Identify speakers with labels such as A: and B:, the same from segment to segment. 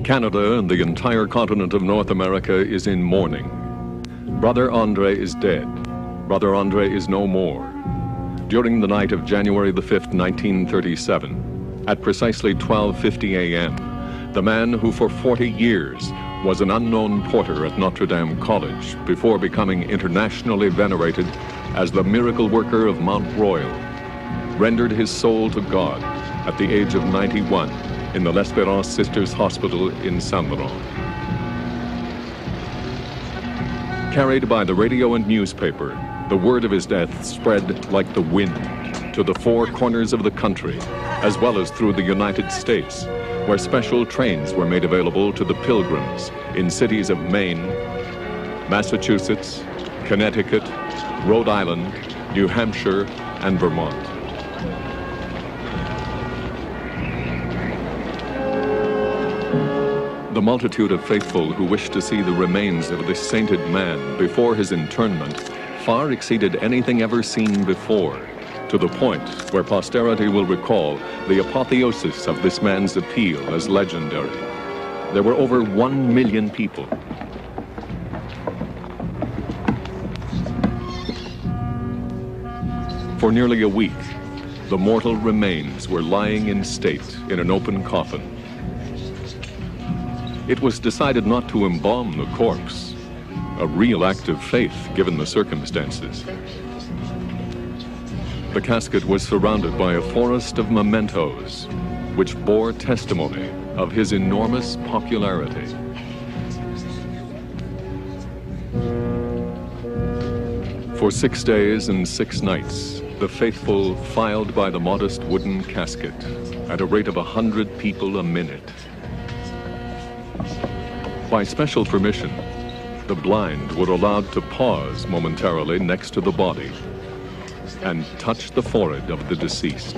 A: Canada and the entire continent of North America is in mourning. Brother André is dead. Brother André is no more. During the night of January the 5th, 1937, at precisely 12:50 a.m., the man who for 40 years was an unknown porter at Notre Dame College before becoming internationally venerated as the miracle worker of Mount Royal, rendered his soul to God at the age of 91 in the L'Espérance Sisters Hospital in Saint-Laurent. Carried by the radio and newspaper, the word of his death spread like the wind to the four corners of the country, as well as through the United States, where special trains were made available to the pilgrims in cities of Maine, Massachusetts, Connecticut, Rhode Island, New Hampshire, and Vermont. The multitude of faithful who wished to see the remains of this sainted man before his internment far exceeded anything ever seen before, to the point where posterity will recall the apotheosis of this man's appeal as legendary. There were over 1 million people. For nearly a week, the mortal remains were lying in state in an open coffin. It was decided not to embalm the corpse, a real act of faith given the circumstances. The casket was surrounded by a forest of mementos, which bore testimony of his enormous popularity. For 6 days and 6 nights, the faithful filed by the modest wooden casket at a rate of 100 people a minute. By special permission, the blind were allowed to pause momentarily next to the body and touch the forehead of the deceased.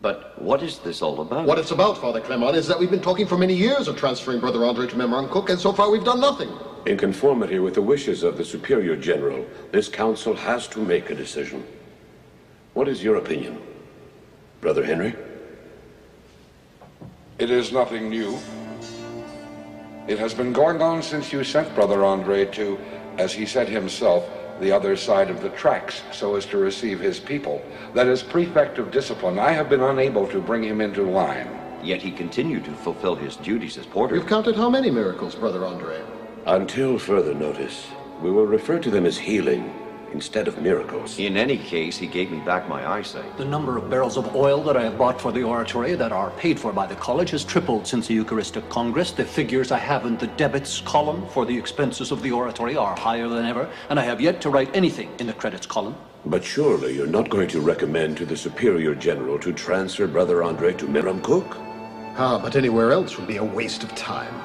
B: But what is this all about?
C: What it's about, Father Clement, is that we've been talking for many years of transferring Brother André to Memram Cook, and so far we've done nothing.
D: In conformity with the wishes of the Superior General, this council has to make a decision. What is your opinion, Brother Henry?
E: It is nothing new. It has been going on since you sent Brother André to, as he said himself, the other side of the tracks, so as to receive his people. That as prefect of discipline, I have been unable to bring him into line.
B: Yet he continued to fulfill his duties as porter.
C: You've counted how many miracles, Brother André?
D: Until further notice, we will refer to them as healing instead of miracles.
B: In any case, he gave me back my eyesight.
F: The number of barrels of oil that I have bought for the oratory that are paid for by the college has tripled since the Eucharistic Congress. The figures I have in the debits column for the expenses of the oratory are higher than ever, and I have yet to write anything in the credits column.
D: But surely you're not going to recommend to the Superior General to transfer Brother André to Memram Cook?
C: Ah, but anywhere else would be a waste of time.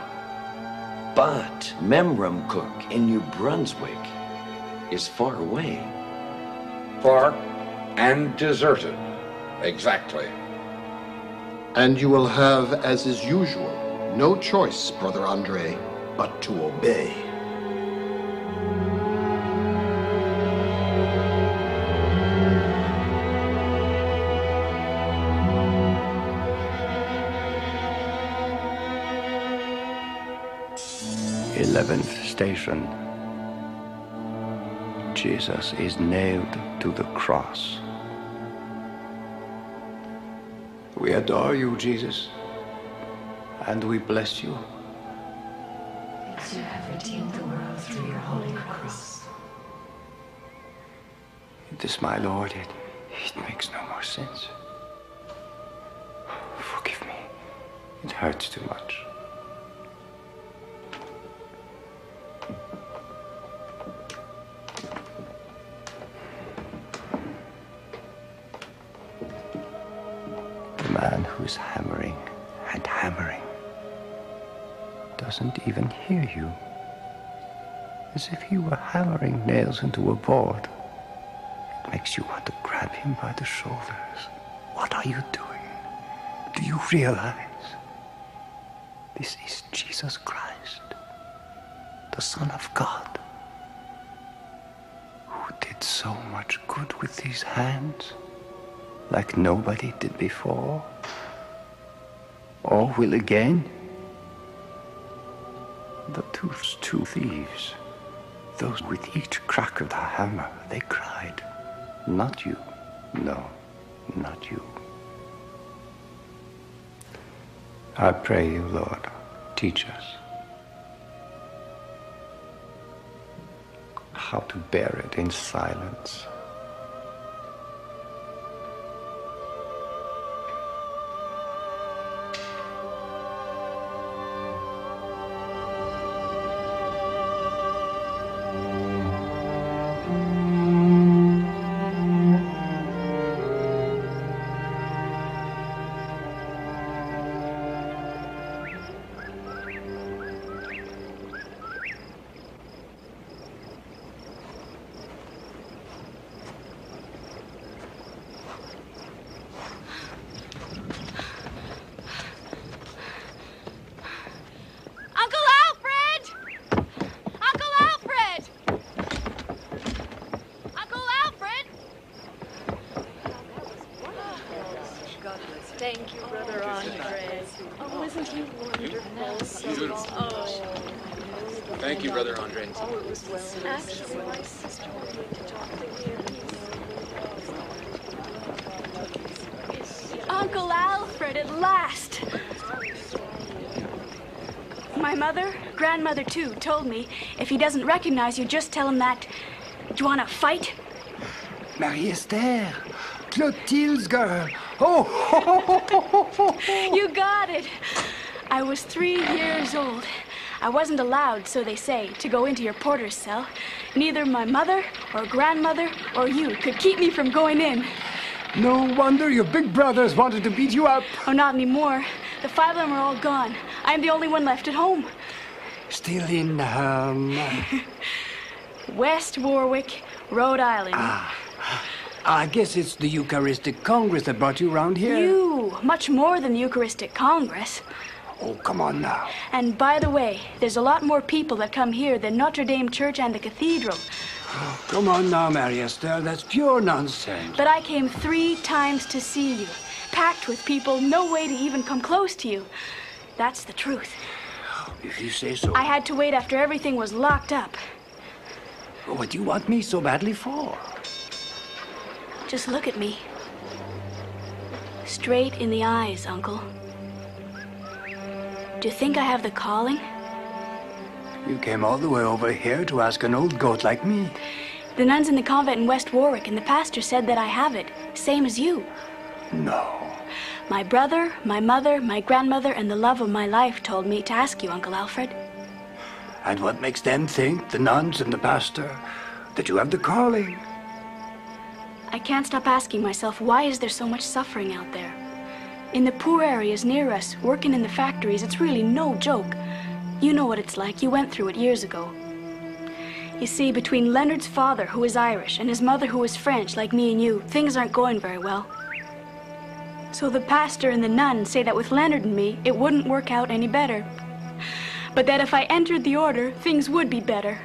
B: But Memram Cook in New Brunswick is far away.
E: Far and deserted. Exactly.
C: And you will have, as is usual, no choice, Brother André, but to obey.
G: 11th station. Jesus is nailed to the cross. We adore you, Jesus, and we bless you.
H: Because you have redeemed the world through your holy cross.
G: This, my Lord, it makes no more sense. Forgive me. It hurts too much. The man who's hammering and hammering doesn't even hear you. As if you were hammering nails into a board. It makes you want to grab him by the shoulders. What are you doing? Do you realize? This is Jesus Christ, the Son of God, who did so much good with these hands, like nobody did before, or will again. Those two thieves, those with each crack of the hammer, they cried, "Not you, no, not you." I pray you, Lord, teach us how to bear it in silence.
I: Thank you, Brother André. Oh, isn't he wonderful?
J: Thank you, Brother André.
I: Oh, it was well. Actually, my sister wanted to talk to him.
K: Uncle Alfred, at last! My mother, grandmother too, told me if he doesn't recognize you, just tell him that. Do you want to fight?
G: Marie-Esther, Clotilde's girl. Oh!
K: You got it. I was 3 years old. I wasn't allowed, so they say, to go into your porter's cell. Neither my mother or grandmother or you could keep me from going in.
G: No wonder your big brothers wanted to beat you up.
K: Oh, not anymore. The 5 of them are all gone. I'm the only one left at home.
G: Still in,
K: West Warwick, Rhode Island.
G: I guess it's the Eucharistic Congress that brought you around here.
K: You, much more than the Eucharistic Congress.
G: Oh, come on now.
K: And by the way, there's a lot more people that come here than Notre Dame Church and the cathedral.
G: Oh, come on now, Marie-Esther. That's pure nonsense.
K: But I came 3 times to see you, packed with people, no way to even come close to you. That's the truth.
G: If you say so.
K: I had to wait after everything was locked up.
G: What do you want me so badly for?
K: Just look at me. Straight in the eyes, Uncle. Do you think I have the calling?
G: You came all the way over here to ask an old goat like me.
K: The nuns in the convent in West Warwick and the pastor said that I have it, same as you.
G: No.
K: My brother, my mother, my grandmother, and the love of my life told me to ask you, Uncle Alfred.
G: And what makes them think, the nuns and the pastor, that you have the calling?
K: I can't stop asking myself, why is there so much suffering out there? In the poor areas near us, working in the factories, it's really no joke. You know what it's like. You went through it years ago. You see, between Leonard's father, who is Irish, and his mother, who is French, like me and you, things aren't going very well. So the pastor and the nun say that with Leonard and me, it wouldn't work out any better. But that if I entered the order, things would be better.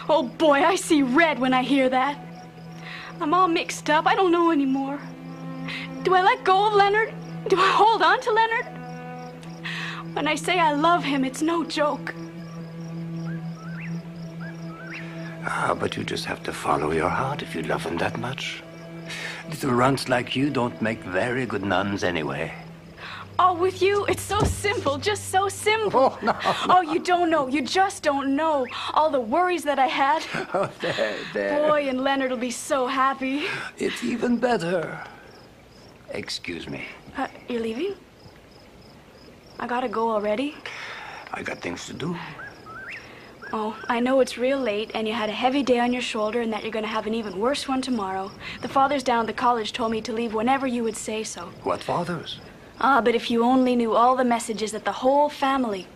K: Oh boy, I see red when I hear that. I'm all mixed up. I don't know anymore. Do I let go of Leonard? Do I hold on to Leonard? When I say I love him, it's no joke.
G: Ah, but you just have to follow your heart if you love him that much. Little runts like you don't make very good nuns anyway.
K: Oh, with you, it's so simple, just so simple.
G: Oh, no.
K: Oh, you don't know. You just don't know. All the worries that I had.
G: Oh, there.
K: Boy, and Leonard will be so happy.
G: It's even better. Excuse me.
K: You're leaving? I gotta go already.
G: I got things to do.
K: Oh, I know it's real late, and you had a heavy day on your shoulder, and that you're gonna have an even worse one tomorrow. The fathers down at the college told me to leave whenever you would say so.
G: What fathers?
K: Ah, but if you only knew all the messages that the whole family,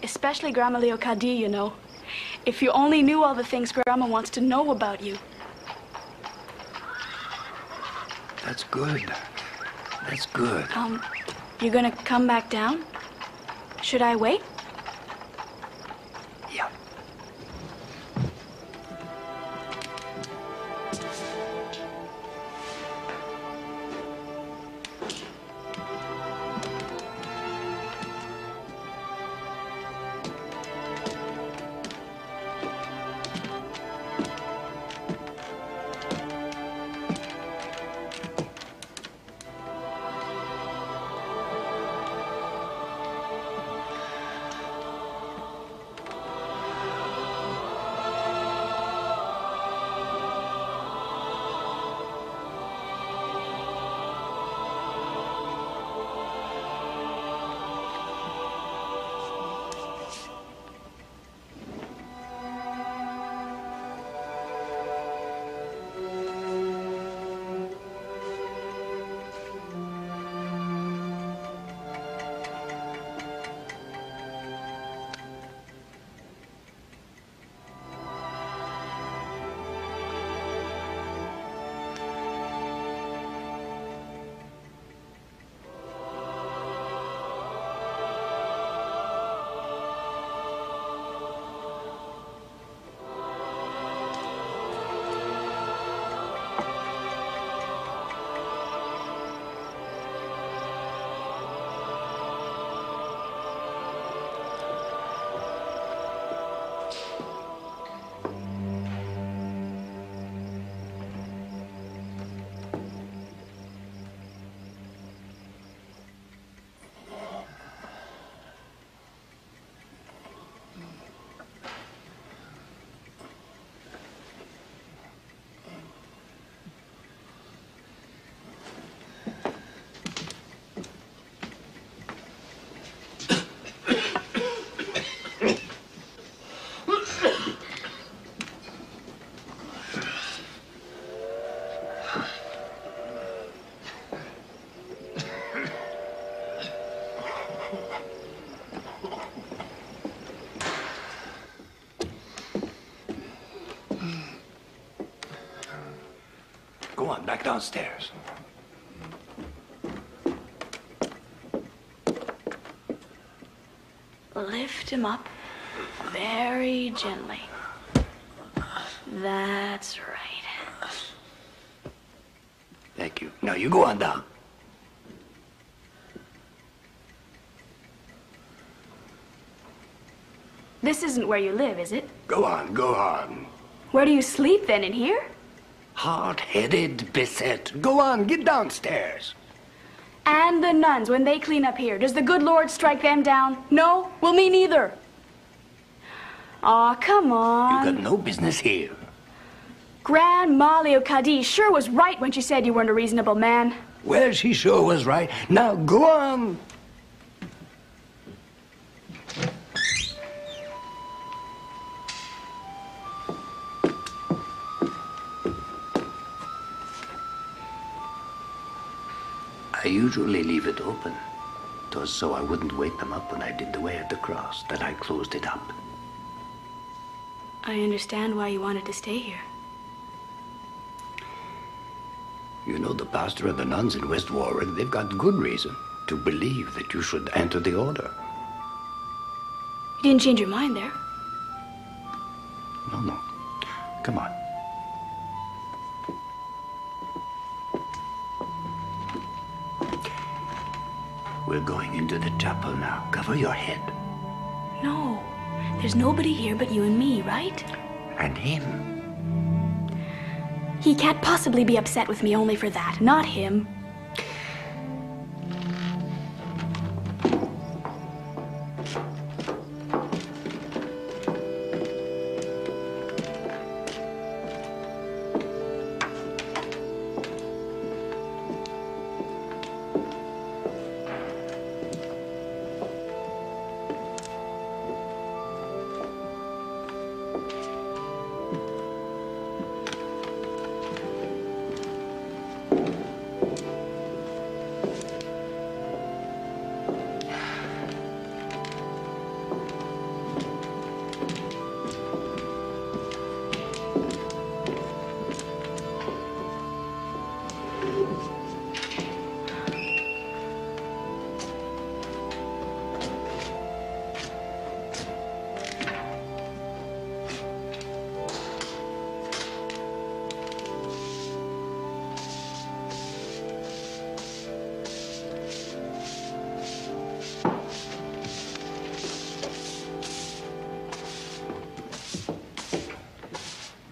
K: especially Grandma Leocadie, you know. If you only knew all the things Grandma wants to know about you.
G: That's good. That's good.
K: You're gonna come back down? Should I wait?
G: Yeah. Go on, back downstairs.
K: Lift him up very gently. That's right.
G: Thank you. Now you go on down.
K: This isn't where you live, is it?
G: Go on, go on.
K: Where do you sleep then, in here?
G: Hard-headed Bessette. Go on, get downstairs.
K: And the nuns, when they clean up here, does the good Lord strike them down? No? Well, me neither. Aw, come on.
G: You got no business here.
K: Grandma Leocadie sure was right when she said you weren't a reasonable man.
G: Well, she sure was right. Now go on. I usually leave it open. 'Twas so I wouldn't wake them up when I did the way of the cross, that I closed it up.
K: I understand why you wanted to stay here.
G: You know, the pastor and the nuns in West Warwick, they've got good reason to believe that you should enter the order.
K: You didn't change your mind there.
G: No. Come on. We're going into the chapel now. Cover your head.
K: No. There's nobody here but you and me, right?
G: And him.
K: He can't possibly be upset with me only for that, not him.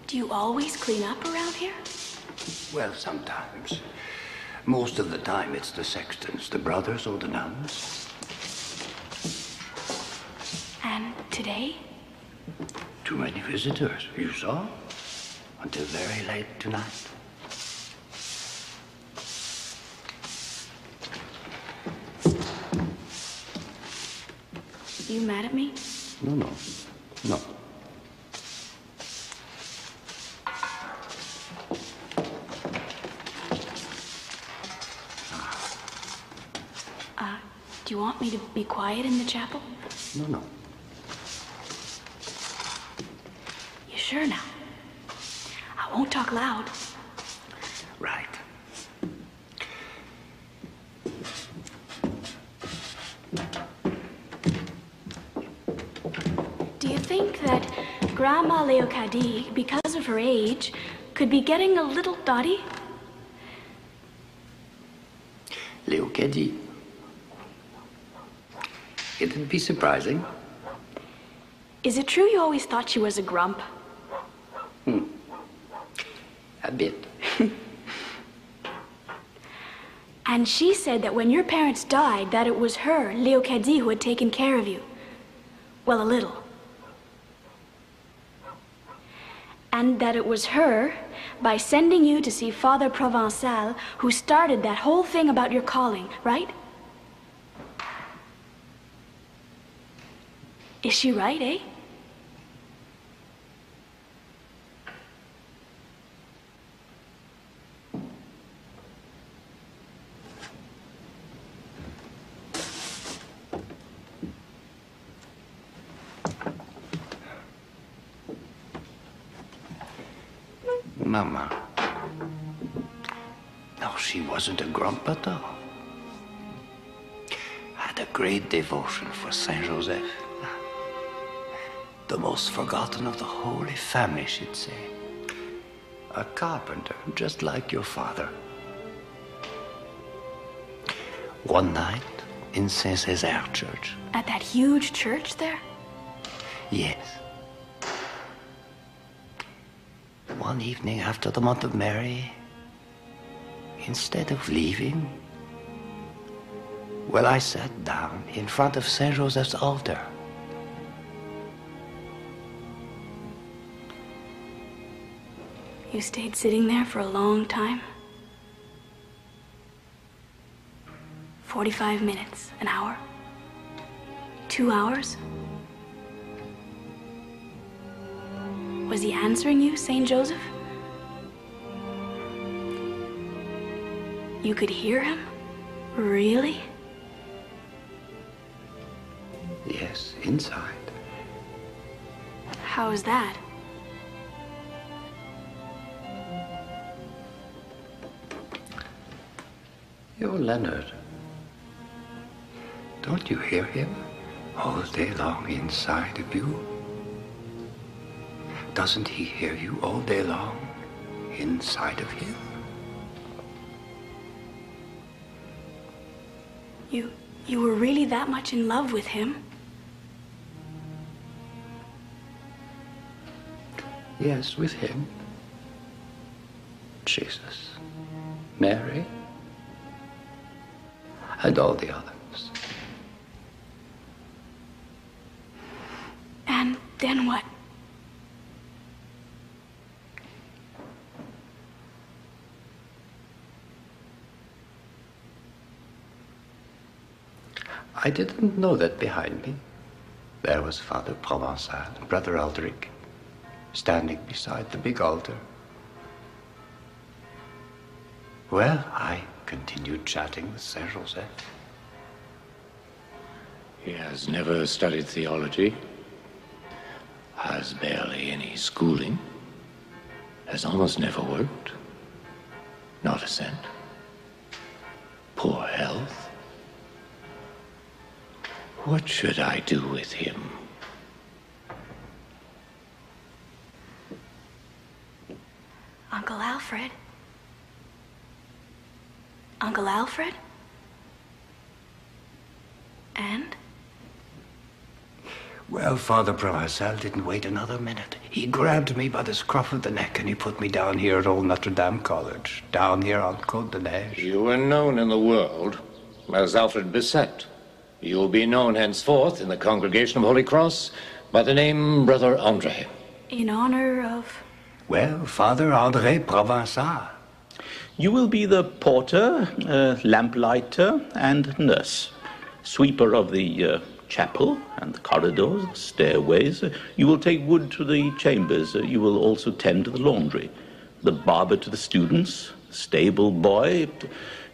K: Do you always clean up around here?
G: Well, sometimes. Most of the time it's the sextons, the brothers or the nuns.
K: And today?
G: Too many visitors, you saw? Until very late tonight.
K: You mad at me?
G: No.
K: Do you want me to be quiet in the chapel?
G: No.
K: You sure now? I won't talk loud.
G: Right.
K: Do you think that Grandma Leocadie, because of her age, could be getting a little dotty?
G: Leocadie. It'd be surprising.
K: Is it true you always thought she was a grump?
G: A bit.
K: And she said that when your parents died, that it was her, Leocadie, who had taken care of you. Well, a little. And that it was her, by sending you to see Father Provençal, who started that whole thing about your calling, right? Is she right, eh?
G: Mama. No, she wasn't a grump at all. Had a great devotion for Saint Joseph. The most forgotten of the Holy Family, she'd say. A carpenter, just like your father. One night in Saint-Césaire Church.
K: At that huge church there?
G: Yes. One evening after the month of Mary, instead of leaving, well, I sat down in front of Saint Joseph's altar.
K: You stayed sitting there for a long time? 45 minutes, an hour? 2 hours? Was he answering you, Saint Joseph? You could hear him? Really?
G: Yes, inside.
K: How is that?
G: Your Leonard. Don't you hear him all day long inside of you? Doesn't he hear you all day long inside of him?
K: You were really that much in love with him?
G: Yes, with him. Jesus, Mary, and all the others.
K: And then what?
G: I didn't know that behind me there was Father Provençal and Brother Aldrich standing beside the big altar. Well, I continued chatting with Saint Joseph.
J: He has never studied theology, has barely any schooling, has almost never worked, not a cent, poor health. What should I do with him?
K: Uncle Alfred? Uncle Alfred? And?
G: Well, Father Provençal didn't wait another minute. He grabbed me by the scruff of the neck and he put me down here at old Notre Dame College, down here on Côte de Neige.
J: You were known in the world as Alfred Bessette. You will be known henceforth in the Congregation of Holy Cross by the name Brother André.
K: In honor of?
G: Well, Father André Provençal.
L: You will be the porter, lamplighter, and nurse. Sweeper of the chapel and the corridors, stairways. You will take wood to the chambers. You will also tend to the laundry. The barber to the students, stable boy.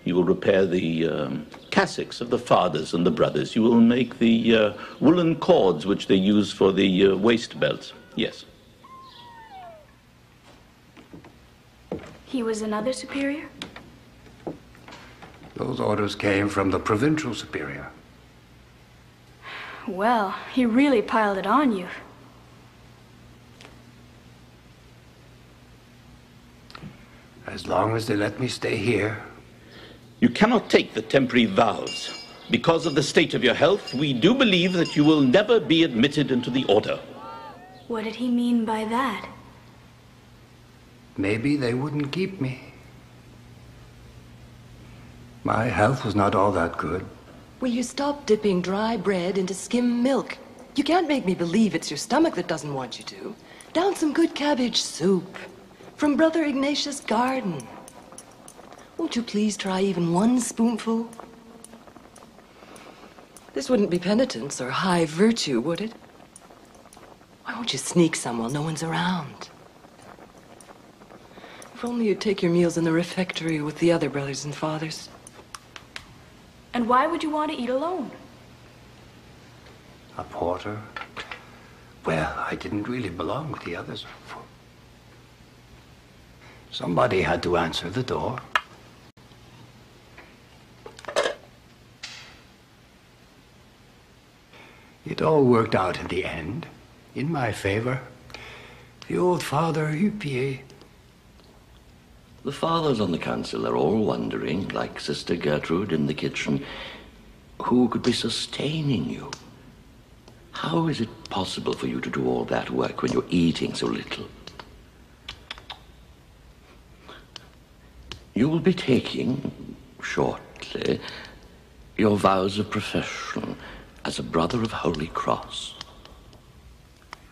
L: You will repair the cassocks of the fathers and the brothers. You will make the woolen cords which they use for the waist belts. Yes.
K: He was another superior?
G: Those orders came from the provincial superior.
K: Well, he really piled it on you.
G: As long as they let me stay here.
L: You cannot take the temporary vows. Because of the state of your health, we do believe that you will never be admitted into the order.
K: What did he mean by that?
G: Maybe they wouldn't keep me. My health was not all that good.
M: Will you stop dipping dry bread into skim milk? You can't make me believe it's your stomach that doesn't want you to. Down some good cabbage soup from Brother Ignatius' garden. Won't you please try even one spoonful? This wouldn't be penitence or high virtue, would it? Why won't you sneak some while no one's around? If only you'd take your meals in the refectory with the other brothers and fathers.
K: And why would you want to eat alone?
G: A porter? Well, I didn't really belong with the others. Somebody had to answer the door. It all worked out in the end, in my favor. The old Father Hupier.
B: The fathers on the council are all wondering, like Sister Gertrude in the kitchen, who could be sustaining you? How is it possible for you to do all that work when you're eating so little? You will be taking, shortly, your vows of profession as a brother of Holy Cross.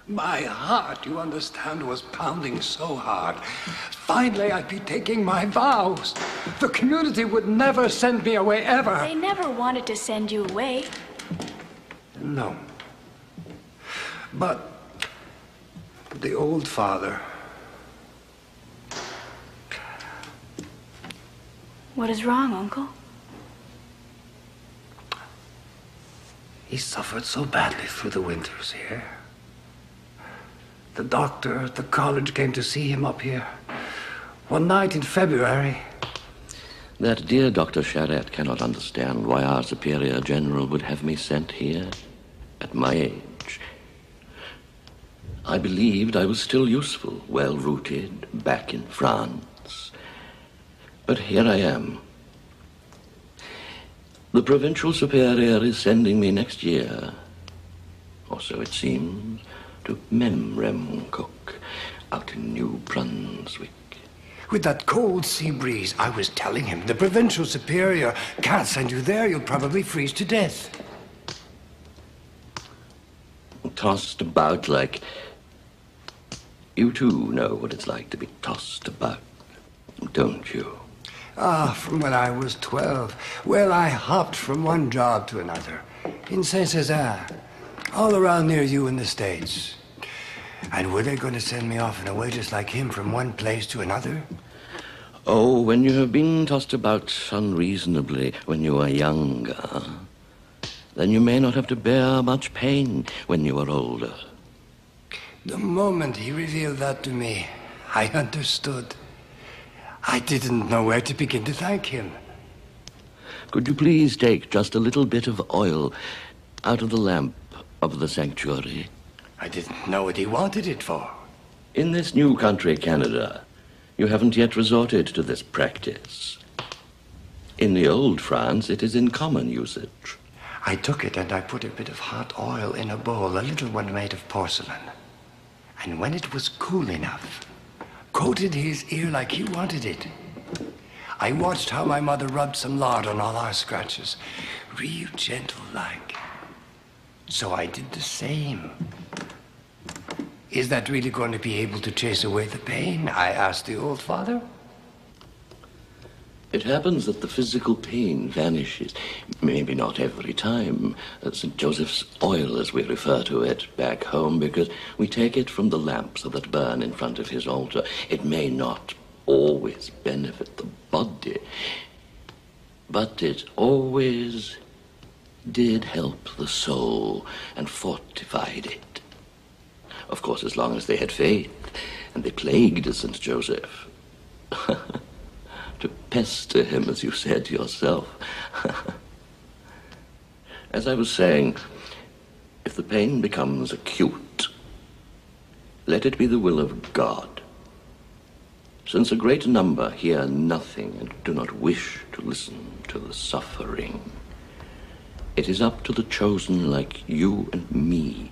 G: My heart, you understand, was pounding so hard. Finally, I'd be taking my vows. The community would never send me away, ever.
K: They never wanted to send you away.
G: No. But the old Father...
K: What is wrong, Uncle?
G: He suffered so badly through the winters here. The doctor at the college came to see him up here one night in February.
B: That dear Dr. Charette cannot understand why our Superior General would have me sent here at my age. I believed I was still useful, well-rooted, back in France. But here I am. The Provincial Superior is sending me next year, or so it seems, to Memrem Cook. out in New Brunswick.
G: With that cold sea breeze, I was telling him, the provincial superior can't send you there. You'll probably freeze to death.
B: Tossed about like... You too know what it's like to be tossed about, don't you?
G: Ah, from when I was 12. Well, I hopped from one job to another. In Saint-Césaire, all around near you in the States. And were they going to send me off in a way just like him from one place to another?
B: Oh, when you have been tossed about unreasonably when you are younger, then you may not have to bear much pain when you are older.
G: The moment he revealed that to me, I understood. I didn't know where to begin to thank him.
B: Could you please take just a little bit of oil out of the lamp of the sanctuary?
G: I didn't know what he wanted it for.
B: In this new country, Canada, you haven't yet resorted to this practice. In the old France, it is in common usage.
G: I took it and I put a bit of hot oil in a bowl, a little one made of porcelain. And when it was cool enough, coated his ear like he wanted it. I watched how my mother rubbed some lard on all our scratches, real gentle like. So I did the same. Is that really going to be able to chase away the pain? I asked the old father.
B: It happens that the physical pain vanishes. Maybe not every time. St. Joseph's oil, as we refer to it back home, because we take it from the lamps that burn in front of his altar. It may not always benefit the body, but it always did help the soul and fortified it. Of course, as long as they had faith, and they plagued St. Joseph. To pester him, as you said yourself. As I was saying, if the pain becomes acute, let it be the will of God. Since a great number hear nothing and do not wish to listen to the suffering, it is up to the chosen like you and me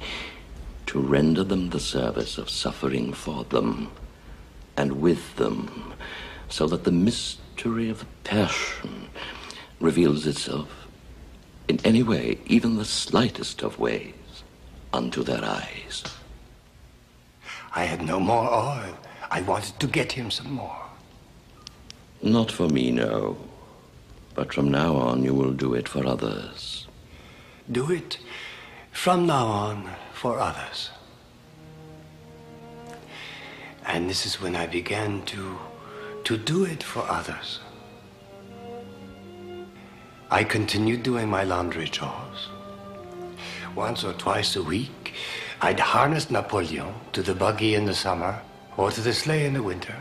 B: to render them the service of suffering for them and with them, so that the mystery of the passion reveals itself in any way, even the slightest of ways, unto their eyes.
G: I had no more oil. I wanted to get him some more.
B: Not for me, no. But from now on, you will do it for others.
G: Do it from now on for others. And this is when I began to do it for others. I continued doing my laundry chores. Once or twice a week, I'd harness Napoleon to the buggy in the summer or to the sleigh in the winter.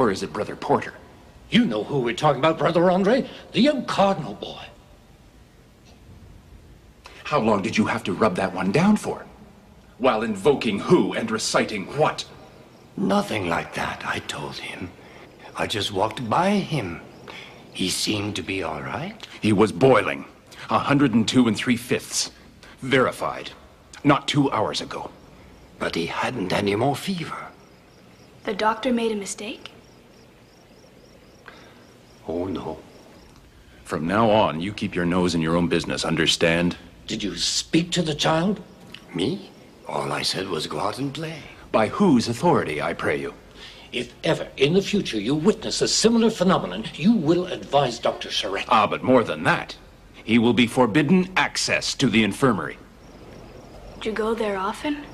N: Or is it Brother Porter?
J: You know who we're talking about, Brother Andre? The young cardinal boy.
N: How long did you have to rub that one down for? While invoking who and reciting what?
G: Nothing like that, I told him. I just walked by him. He seemed to be all right.
N: He was boiling. 102 3/5. Verified. Not 2 hours ago.
G: But he hadn't any more fever.
K: The doctor made a mistake?
G: Oh, no.
N: From now on, you keep your nose in your own business, understand?
J: Did you speak to the child?
G: Me? All I said was go out and play.
N: By whose authority, I pray you?
J: If ever in the future you witness a similar phenomenon, you will advise Dr. Charette.
N: Ah, but more than that. He will be forbidden access to the infirmary.
K: Do you go there often?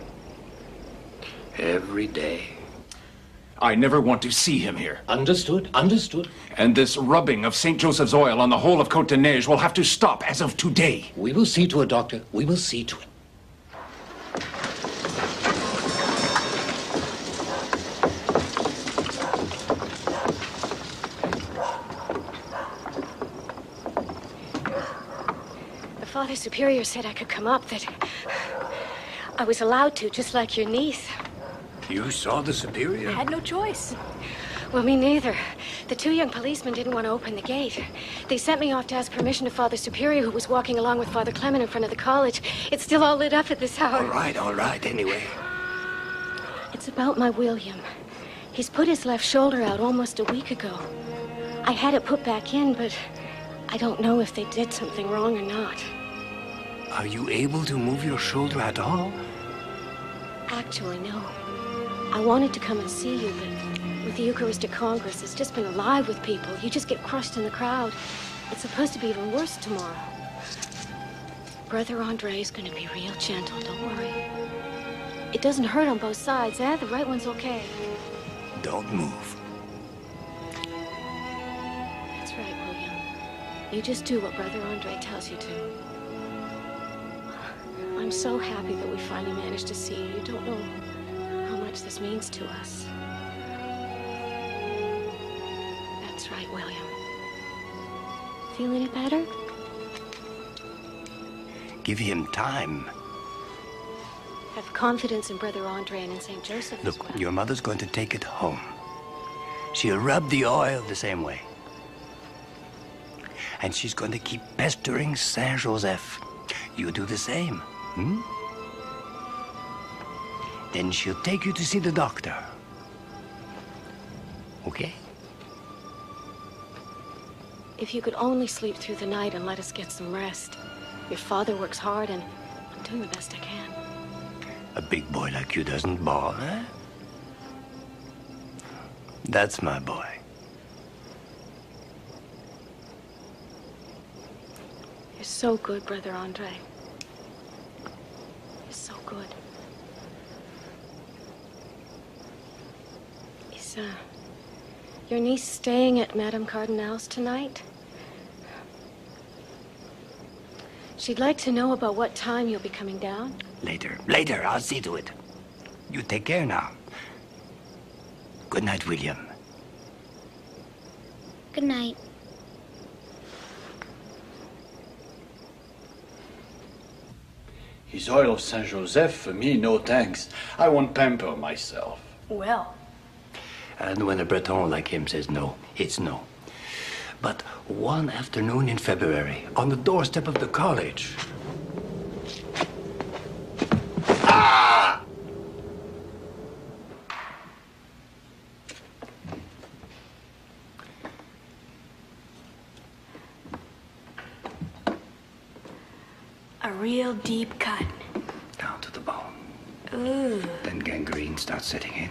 G: Every day.
N: I never want to see him here.
J: Understood, understood.
N: And this rubbing of St. Joseph's oil on the whole of Côte de Neige will have to stop as of today.
J: We will see to it, Doctor. We will see to it.
O: The Father Superior said I could come up, that I was allowed to, just like your niece.
G: You saw the Superior?
O: I had no choice. Well, me neither. The two young policemen didn't want to open the gate. They sent me off to ask permission to Father Superior, who was walking along with Father Clement in front of the college. It's still all lit up at this hour.
G: All right, anyway.
O: It's about my William. He's put his left shoulder out almost a week ago. I had it put back in, but I don't know if they did something wrong or not.
G: Are you able to move your shoulder at all?
O: Actually, no. I wanted to come and see you, but with the Eucharistic Congress, it's just been alive with people. You just get crushed in the crowd. It's supposed to be even worse tomorrow. Brother Andre is going to be real gentle, don't worry. It doesn't hurt on both sides, eh? The right one's okay.
G: Don't move.
O: That's right, William. You just do what Brother Andre tells you to. I'm so happy that we finally managed to see you. You don't know how much this means to us. That's right, William. Feel any better?
G: Give him time.
O: Have confidence in Brother Andre and in St. Joseph as
G: Look,
O: well.
G: your mother's going to take it home. She'll rub the oil the same way. And she's going to keep pestering Saint Joseph. You do the same, hmm? Then she'll take you to see the doctor. Okay?
O: If you could only sleep through the night and let us get some rest. Your father works hard, and I'm doing the best I can.
G: A big boy like you doesn't bawl, eh? That's my boy.
O: You're so good, Brother Andre. You're so good. Is, your niece staying at Madame Cardinal's tonight? She'd like to know about what time you'll be coming down.
G: Later, I'll see to it. You take care now. Good night, William.
P: Good night.
F: His oil of Saint Joseph, for me, no thanks. I won't pamper myself.
K: Well.
G: And when a Breton like him says no, it's no. But one afternoon in February, on the doorstep of the college... Ah!
K: A real deep cut.
G: Down to the bone.
K: Ooh.
G: Then gangrene starts setting in.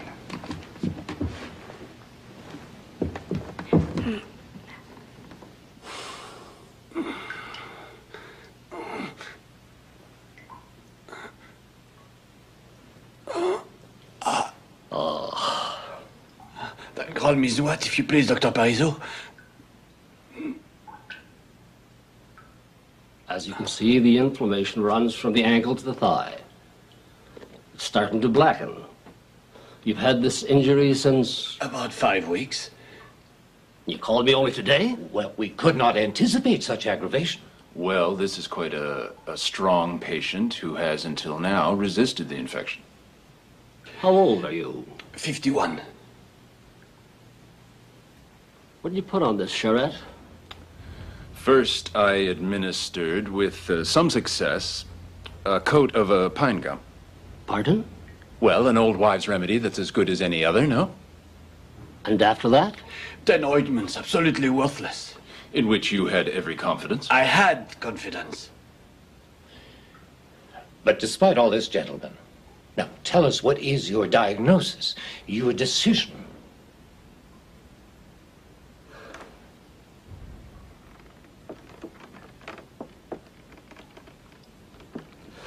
F: Grande misouate, if you please, Dr. Parizeau.
Q: As you can see, the inflammation runs from the ankle to the thigh. It's starting to blacken.
P: You've had this injury since...
J: About 5 weeks.
P: You called me only today?
J: Well, we could not anticipate such aggravation.
N: Well, this is quite a strong patient who has, until now, resisted the infection.
P: How old are you?
J: 51.
P: What did you put on this, Charette?
N: First, I administered, with some success, a coat of a pine gum.
P: Pardon?
N: Well, an old wives' remedy that's as good as any other, no?
P: And after that?
J: 10 ointments, absolutely worthless.
N: In which you had every confidence?
J: I had confidence.
B: But despite all this, gentlemen, now tell us, what is your diagnosis, your decision?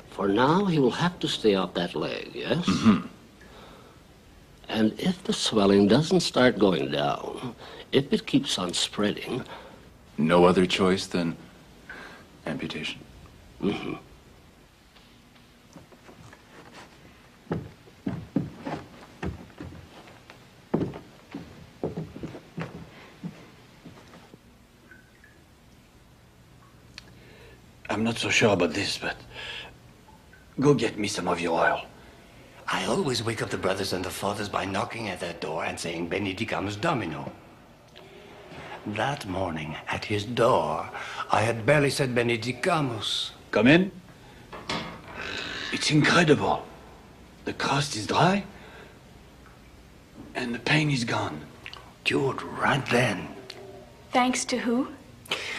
P: For now, he will have to stay off that leg, yes?
N: Mm-hmm.
P: And if the swelling doesn't start going down, if it keeps on spreading...
N: No other choice than amputation.
P: Mm-hmm.
J: I'm not so sure about this, but go get me some of your oil.
G: I always wake up the brothers and the fathers by knocking at their door and saying Benedicamus Domino. That morning, at his door, I had barely said Benedicamus.
J: Come in. It's incredible. The crust is dry, and the pain is gone.
G: Cured right then.
K: Thanks to who?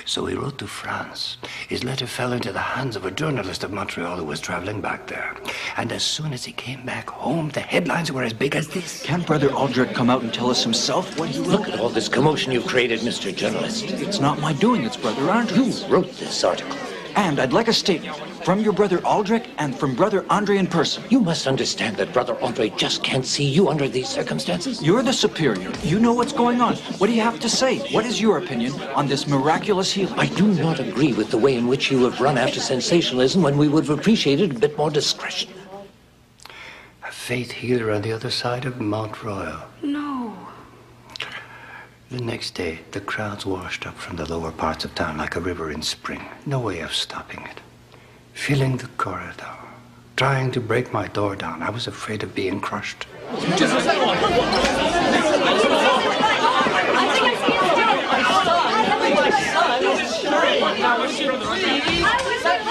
G: So he wrote to France. His letter fell into the hands of a journalist of Montreal who was traveling back there. And as soon as he came back home, the headlines were as big as this.
F: Can't Brother Aldrich come out and tell us himself what he wrote?
B: Look at all this commotion you've created, Mr. Journalist.
F: It's not my doing, it's Brother Andre's.
B: You wrote this article.
F: And I'd like a statement from your Brother Aldrich and from Brother Andre in person.
B: You must understand that Brother Andre just can't see you under these circumstances.
F: You're the superior. You know what's going on. What do you have to say? What is your opinion on this miraculous healing?
B: I do not agree with the way in which you have run after sensationalism when we would have appreciated a bit more discretion.
G: A faith healer on the other side of Mount Royal.
K: No.
G: The next day, the crowds washed up from the lower parts of town like a river in spring. No way of stopping it. Filling the corridor, trying to break my door down. I was afraid of being crushed.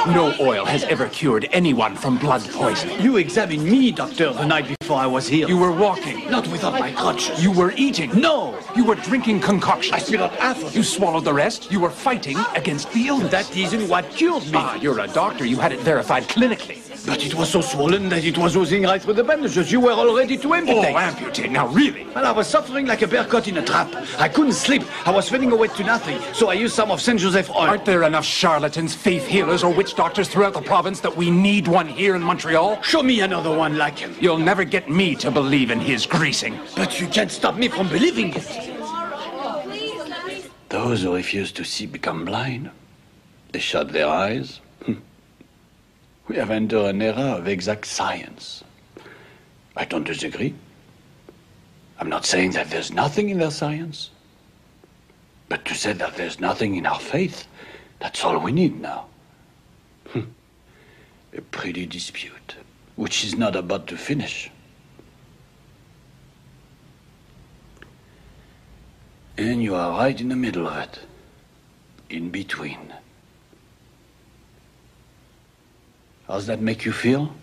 N: No oil has ever cured anyone from blood poisoning.
J: You examined me, doctor, the night before I was here.
N: You were walking.
J: Not without my crutches.
N: You were eating.
J: No!
N: You were drinking concoctions.
J: I spit out half of it.
N: You swallowed the rest. You were fighting against the illness.
J: That isn't what cured me.
N: Ah, you're a doctor. You had it verified clinically.
J: But it was so swollen that it was oozing right through the bandages. You were all ready to amputate.
N: Oh, amputate. Now, really?
J: Well, I was suffering like a bear caught in a trap. I couldn't sleep. I was fading away to nothing. So I used some of Saint Joseph oil.
N: Aren't there enough charlatans, faith healers, or witch doctors throughout the province that we need one here in Montreal?
J: Show me another one like him.
N: You'll never get me to believe in his greasing.
J: But you can't stop me from believing it. Those who refuse to see become blind. They shut their eyes. We have entered an era of exact science. I don't disagree. I'm not saying that there's nothing in their science. But to say that there's nothing in our faith, that's all we need now. A pretty dispute, which is not about to finish. And you are right in the middle of it. In between. How's that make you feel?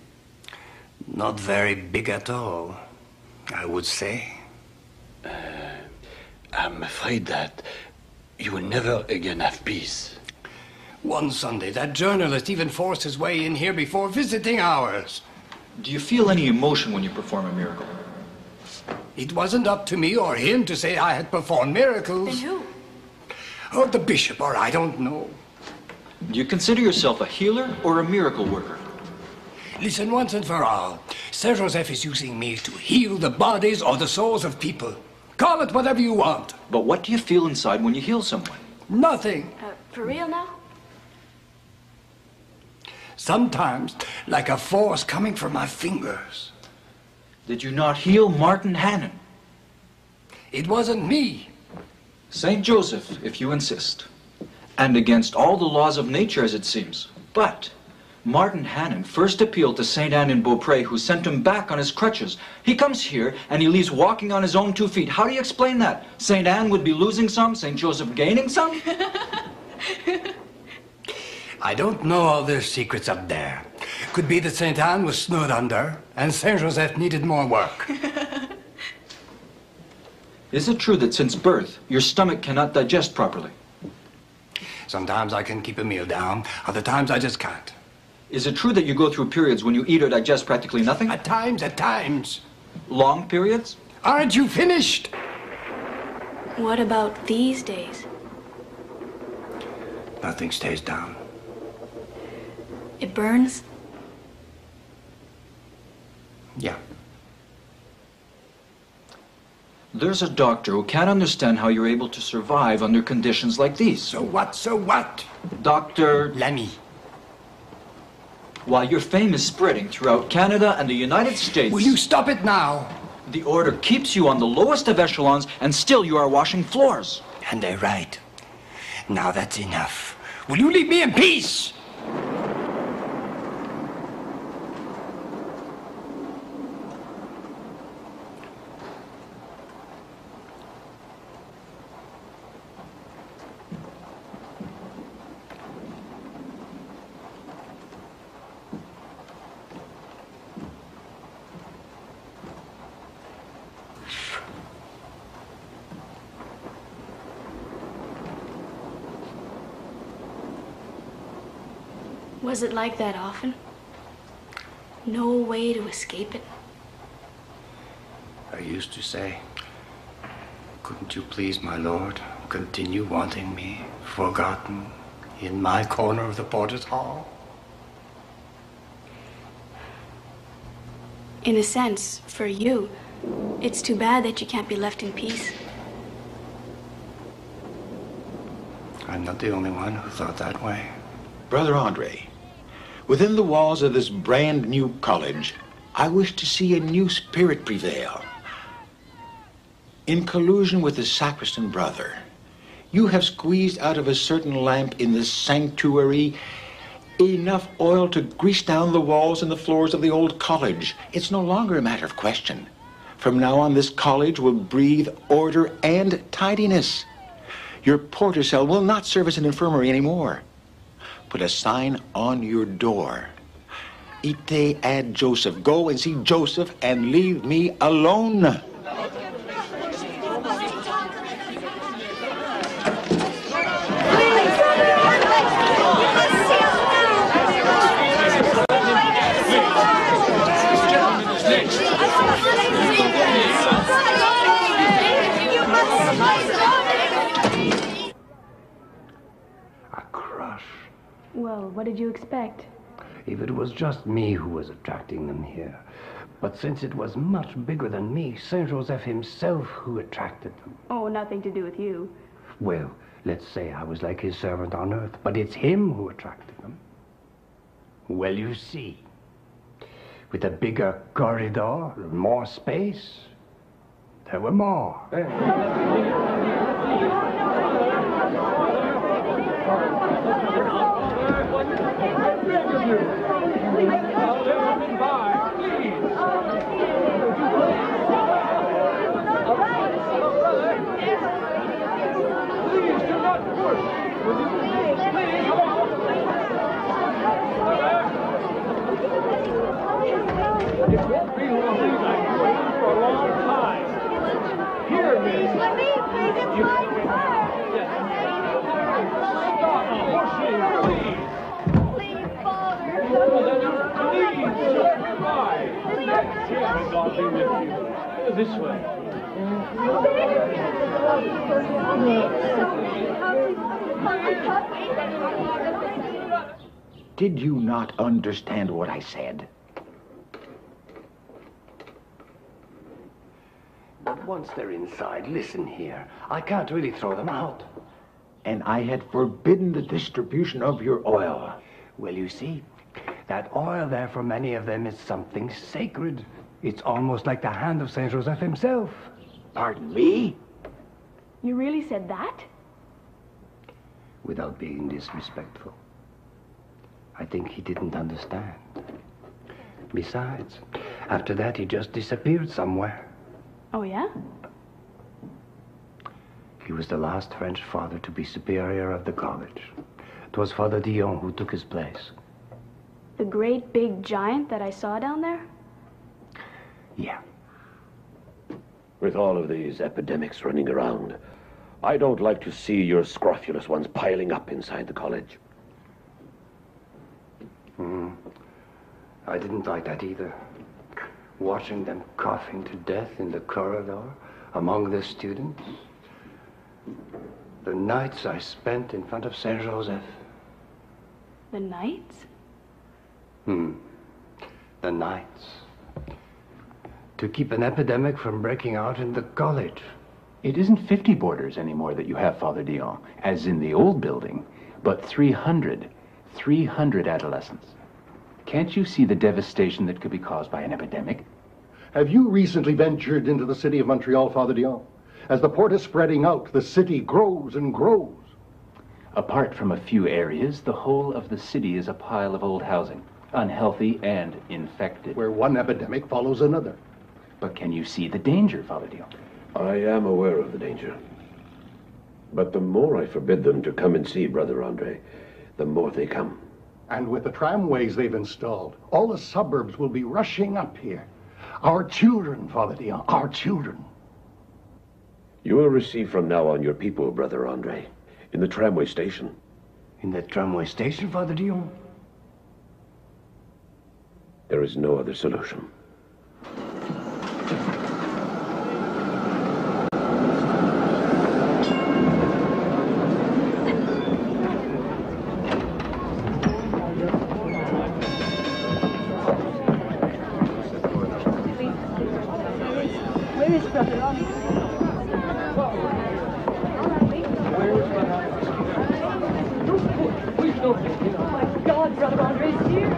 G: Not very big at all, I would say.
J: I'm afraid that you will never again have peace.
G: One Sunday, that journalist even forced his way in here before visiting hours.
F: Do you feel any emotion when you perform a miracle?
G: It wasn't up to me or him to say I had performed miracles.
K: Then who?
G: Or the bishop, or I don't know.
F: Do you consider yourself a healer or a miracle worker?
G: Listen once and for all. Saint Joseph is using me to heal the bodies or the souls of people. Call it whatever you want.
F: But what do you feel inside when you heal someone?
G: Nothing.
K: For real now?
G: Sometimes, like a force coming from my fingers.
Q: Did you not heal Martin Hannon?
R: It wasn't me.
Q: St. Joseph, if you insist. And against all the laws of nature, as it seems. But Martin Hannon first appealed to St. Anne in Beaupré, who sent him back on his crutches. He comes here, and he leaves walking on his own 2 feet. How do you explain that? St. Anne would be losing some, St. Joseph gaining some?
R: I don't know all their secrets up there. Could be that St. Anne was snowed under, and St. Joseph needed more work.
Q: Is it true that since birth, your stomach cannot digest properly?
R: Sometimes I can keep a meal down, other times I just can't.
Q: Is it true that you go through periods when you eat or digest practically nothing?
R: At times.
Q: Long periods?
R: Aren't you finished?
K: What about these days?
R: Nothing stays down.
K: It burns?
R: Yeah.
Q: There's a doctor who can't understand how you're able to survive under conditions like these.
R: So what?
Q: Dr.
R: Lamy.
Q: While your fame is spreading throughout Canada and the United States...
R: Will you stop it now?
Q: The order keeps you on the lowest of echelons, and still you are washing floors.
R: And they're right. Now that's enough. Will you leave me in peace?
K: Was it like that often? No way to escape it?
R: I used to say, couldn't you please, my lord, continue wanting me forgotten in my corner of the porter's hall?
K: In a sense, for you, it's too bad that you can't be left in peace.
R: I'm not the only one who thought that way.
S: Brother Andre, within the walls of this brand new college, I wish to see a new spirit prevail. In collusion with the sacristan brother, you have squeezed out of a certain lamp in this sanctuary enough oil to grease down the walls and the floors of the old college. It's no longer a matter of question. From now on, this college will breathe order and tidiness. Your porter cell will not serve as an infirmary anymore. Put a sign on your door. Ite ad Joseph. Go and see Joseph and leave me alone.
T: Well, what did you expect?
G: If it was just me who was attracting them here. But since it was much bigger than me, Saint Joseph himself who attracted them.
T: Oh, nothing to do with you.
G: Well, let's say I was like his servant on earth, but it's him who attracted them. Well, you see, with a bigger corridor, more space, there were more.
U: This way.
S: Did you not understand what I said?
G: But once they're inside, listen here. I can't really throw them out.
S: And I had forbidden the distribution of your oil.
G: Well, you see, that oil there for many of them is something sacred. It's almost like the hand of Saint Joseph himself.
R: Pardon me?
T: You really said that?
G: Without being disrespectful. I think he didn't understand. Besides, after that he just disappeared somewhere.
T: Oh, yeah?
G: He was the last French father to be superior of the college. It was Father Dion who took his place.
K: The great big giant that I saw down there?
G: Yeah.
D: With all of these epidemics running around, I don't like to see your scrofulous ones piling up inside the college.
G: I didn't like that either. Watching them coughing to death in the corridor among the students. The nights I spent in front of Saint Joseph.
K: The nights?
G: The nights. To keep an epidemic from breaking out in the college.
A: It isn't 50 boarders anymore that you have, Father Dion, as in the old building, but 300 adolescents. Can't you see the devastation that could be caused by an epidemic?
C: Have you recently ventured into the city of Montreal, Father Dion? As the port is spreading out, the city grows and grows.
A: Apart from a few areas, the whole of the city is a pile of old housing, unhealthy and infected.
C: Where one epidemic follows another.
A: But can you see the danger, Father Dion?
D: I am aware of the danger. But the more I forbid them to come and see Brother André, the more they come.
C: And with the tramways they've installed, all the suburbs will be rushing up here. Our children, Father Dion, our children.
D: You will receive from now on your people, Brother André, in the tramway station.
G: In the tramway station, Father Dion?
D: There is no other solution.
T: Where is Brother André? Oh my God, Brother André's here.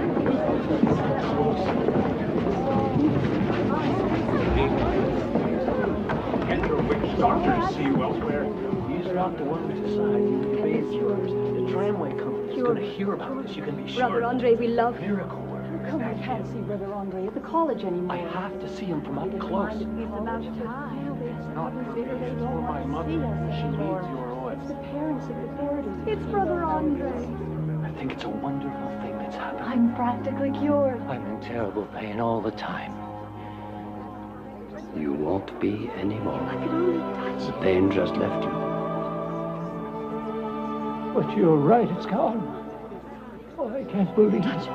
S: Get your witch doctors see you elsewhere.
F: These are not the ones aside. You bathe yours. The tramway company's going to hear about this. You can be sure.
T: Brother André, we love you.
F: Miracle work.
T: Come, I can't see Brother André at the college anymore.
F: I have to see him from up close.
T: He's about time.
F: It's not for my mother. She needs your oil.
T: It's the parents of the boarders. It's Brother André.
F: I think it's a wonderful thing that's happened.
T: I'm practically cured.
G: I'm in terrible pain all the time. You won't be anymore.
T: I could only touch
G: The pain just left you.
U: But you're right, it's gone. Oh, I can't believe it.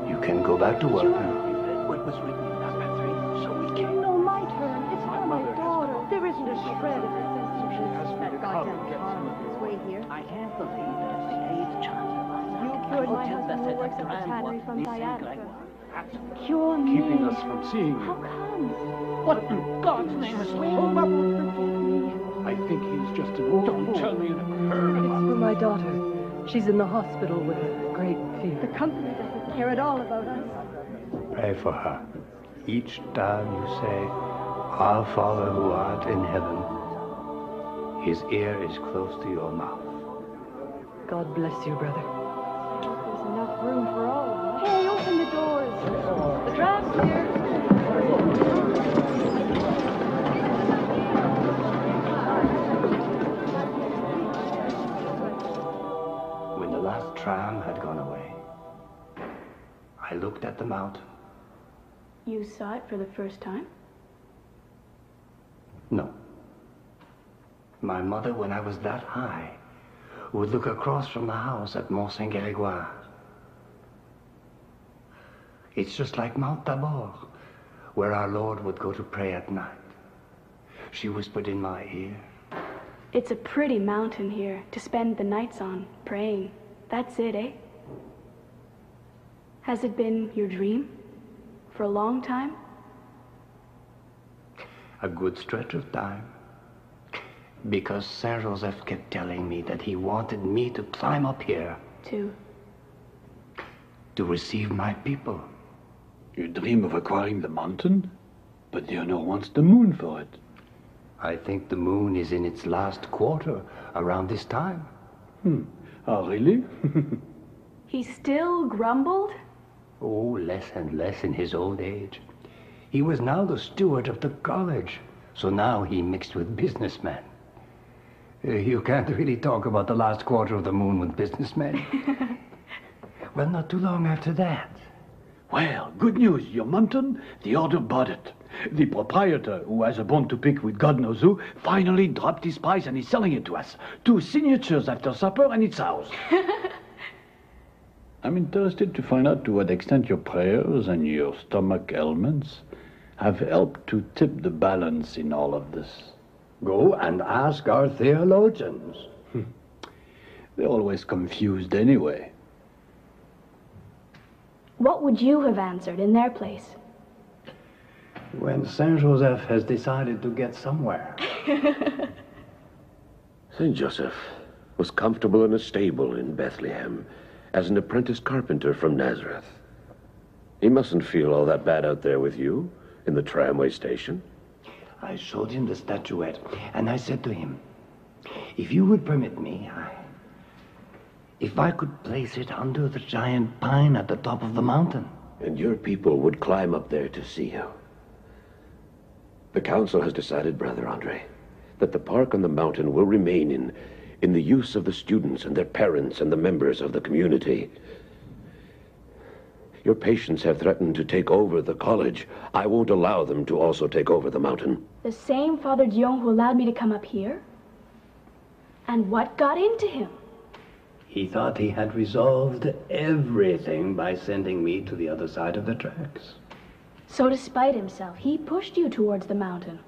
G: You can go back to work now.
F: What was written in that 3, so we came.
T: No, my turn. It's for my daughter. There isn't a shred of sense in this. That goddamn charm of his way here.
V: I can't believe that it's the 8th chance of my life.
T: You cured my husband who works at the tannery from sciatica. Cure me.
S: Keeping us from seeing you.
T: How come?
V: What in God's name is
T: Oh, forgive me.
S: I think he's just an old fool.
V: Don't tell me it occurred.
M: It's for my daughter. She's in the hospital with a great fever.
T: The company doesn't care at all about us.
G: Pray for her. Each time you say, Our Father who art in heaven, his ear is close to your mouth.
M: God bless you, brother.
T: There's enough room for all of us. Hey, open the doors. The draft's here.
G: When the last tram had gone away, I looked at the mountain.
K: You saw it for the first time?
G: No. My mother, when I was that high, would look across from the house at Mont Saint-Grégoire. It's just like Mount Tabor, where our Lord would go to pray at night. She whispered in my ear.
K: It's a pretty mountain here to spend the nights on, praying. That's it, eh? Has it been your dream? For a long time?
G: A good stretch of time. Because Saint Joseph kept telling me that he wanted me to climb up here.
K: To
G: receive my people.
J: You dream of acquiring the mountain, but the owner wants the moon for it.
G: I think the moon is in its last quarter around this time.
J: Oh, really?
K: He still grumbled?
G: Oh, less and less in his old age. He was now the steward of the college, so now he mixed with businessmen. You can't really talk about the last quarter of the moon with businessmen. Well, not too long after that.
J: Well, good news. Your mountain, the order bought it. The proprietor, who has a bone to pick with God knows who, finally dropped his price and is selling it to us. 2 signatures after supper and it's ours. I'm interested to find out to what extent your prayers and your stomach ailments have helped to tip the balance in all of this.
G: Go and ask our theologians.
J: They're always confused anyway.
K: What would you have answered in their place?
G: When Saint Joseph has decided to get somewhere.
D: Saint Joseph was comfortable in a stable in Bethlehem as an apprentice carpenter from Nazareth. He mustn't feel all that bad out there with you in the tramway station.
G: I showed him the statuette, and I said to him, if you would permit me, if I could place it under the giant pine at the top of the mountain.
D: And your people would climb up there to see you. The council has decided, Brother André, that the park on the mountain will remain in the use of the students and their parents and the members of the community. Your patients have threatened to take over the college. I won't allow them to also take over the mountain.
K: The same Father Dion who allowed me to come up here? And what got into him?
G: He thought he had resolved everything by sending me to the other side of the tracks.
K: So to spite himself, he pushed you towards the mountain.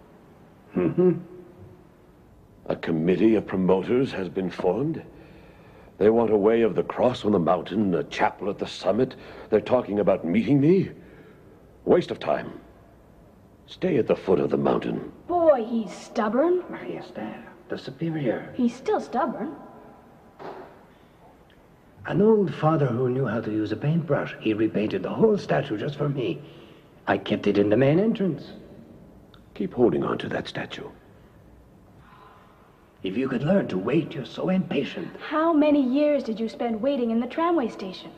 D: A committee of promoters has been formed. They want a way of the cross on the mountain, a chapel at the summit. They're talking about meeting me. Waste of time. Stay at the foot of the mountain.
K: Boy, he's stubborn.
G: Yes, there, the superior.
K: He's still stubborn.
G: An old father who knew how to use a paintbrush. He repainted the whole statue just for me. I kept it in the main entrance.
D: Keep holding on to that statue.
G: If you could learn to wait, you're so impatient.
K: How many years did you spend waiting in the tramway station?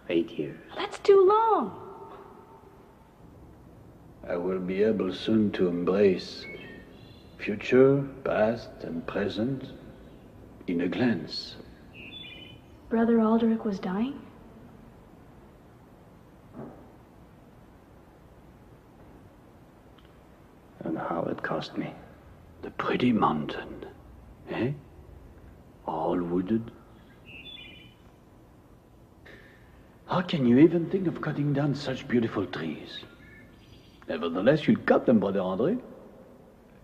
G: 8 years.
K: That's too long.
J: I will be able soon to embrace future, past, and present in a glance.
K: Brother Aldrich was dying?
G: And how it cost me.
J: The pretty mountain, eh? All wooded. How can you even think of cutting down such beautiful trees? Nevertheless, you'll cut them, Brother André.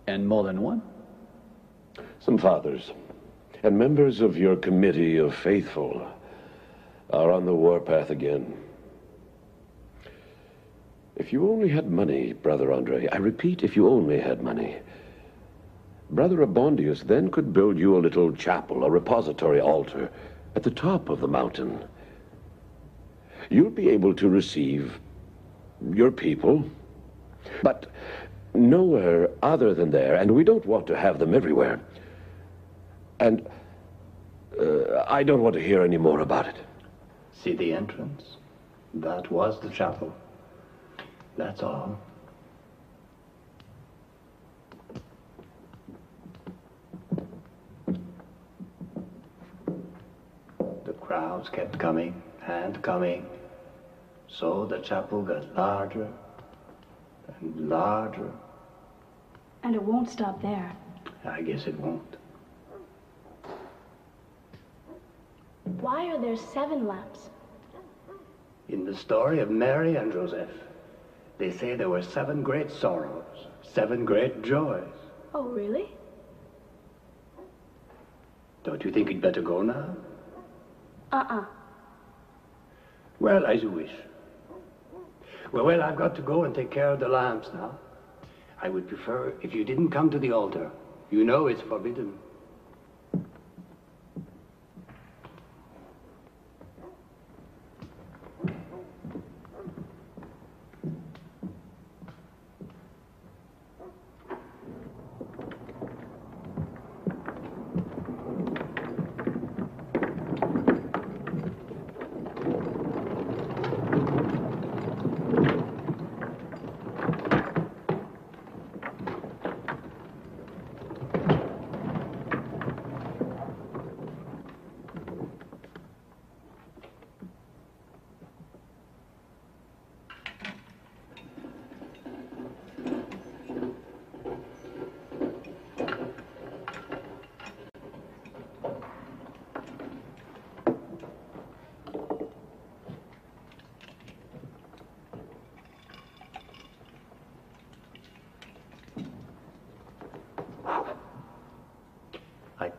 J: And more than one.
D: Some fathers and members of your committee of faithful are on the warpath again. If you only had money, Brother André, I repeat, if you only had money, Brother Abondius then could build you a little chapel, a repository altar at the top of the mountain. You'll be able to receive your people, but nowhere other than there, and we don't want to have them everywhere. And I don't want to hear any more about it.
G: See the entrance? That was the chapel. That's all. The crowds kept coming and coming, so the chapel got larger and larger.
K: And it won't stop there.
G: I guess it won't.
K: Why are there 7 lamps?
G: In the story of Mary and Joseph, they say there were 7 great sorrows, 7 great joys.
K: Oh, really?
G: Don't you think you'd better go now? Well, as you wish. Well, I've got to go and take care of the lamps now. I would prefer if you didn't come to the altar. You know it's forbidden.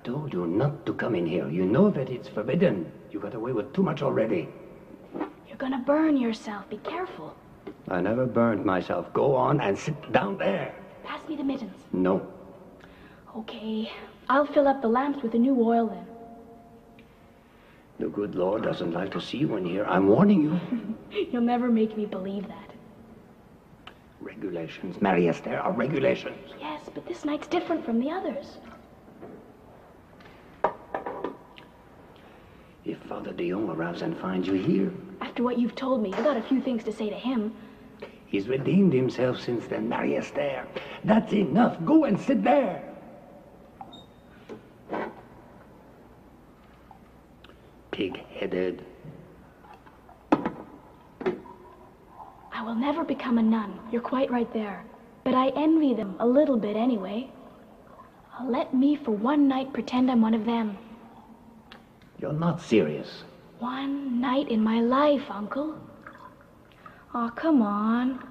G: told you not to come in here. You know that it's forbidden. You got away with too much already.
K: You're gonna burn yourself. Be careful.
G: I never burned myself. Go on and sit down there.
K: Pass me the mittens.
G: No.
K: Okay. I'll fill up the lamps with the new oil then.
G: The good Lord doesn't like to see you in here. I'm warning you.
K: You'll never make me believe that.
G: Regulations. Marie Esther are regulations.
K: Yes, but this night's different from the others.
G: If Father Dion arrives and finds you here...
K: After what you've told me, I got a few things to say to him.
G: He's redeemed himself since then, Marie Esther. That's enough. Go and sit there. Pig-headed.
K: I will never become a nun. You're quite right there. But I envy them a little bit anyway. Let me for one night pretend I'm one of them.
G: You're not serious.
K: One night in my life, Uncle. Oh, come on.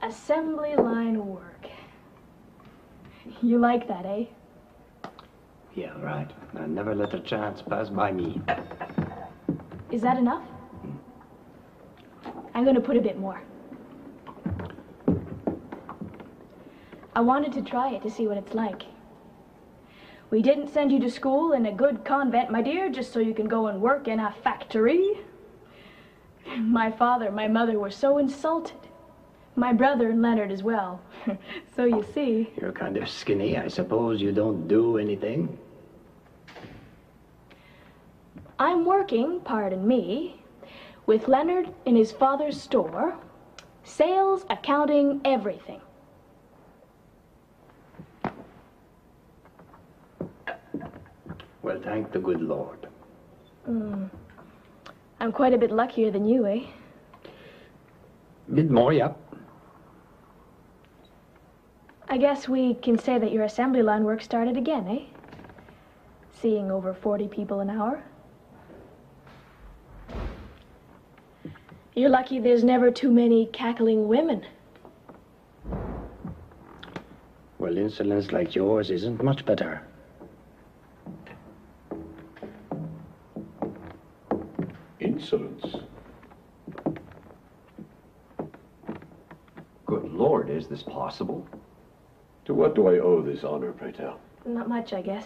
K: Assembly line work. You like that, eh?
G: Yeah, right. I never let a chance pass by me.
K: Is that enough? I'm going to put a bit more. I wanted to try it to see what it's like. We didn't send you to school in a good convent, my dear, just so you can go and work in a factory. My father, my mother were so insulted. My brother and Leonard as well. So you see...
G: You're kind of skinny. I suppose you don't do anything?
K: I'm working, pardon me, with Leonard in his father's store. Sales, accounting, everything.
G: Well, thank the good Lord.
K: I'm quite a bit luckier than you, eh?
G: Bit more, yeah.
K: I guess we can say that your assembly line work started again, eh? Seeing over 40 people an hour. You're lucky there's never too many cackling women.
G: Well, insolence like yours isn't much better.
D: Insolence?
E: Good Lord, is this possible?
D: To what do I owe this honor, pray tell?
K: Not much, I guess.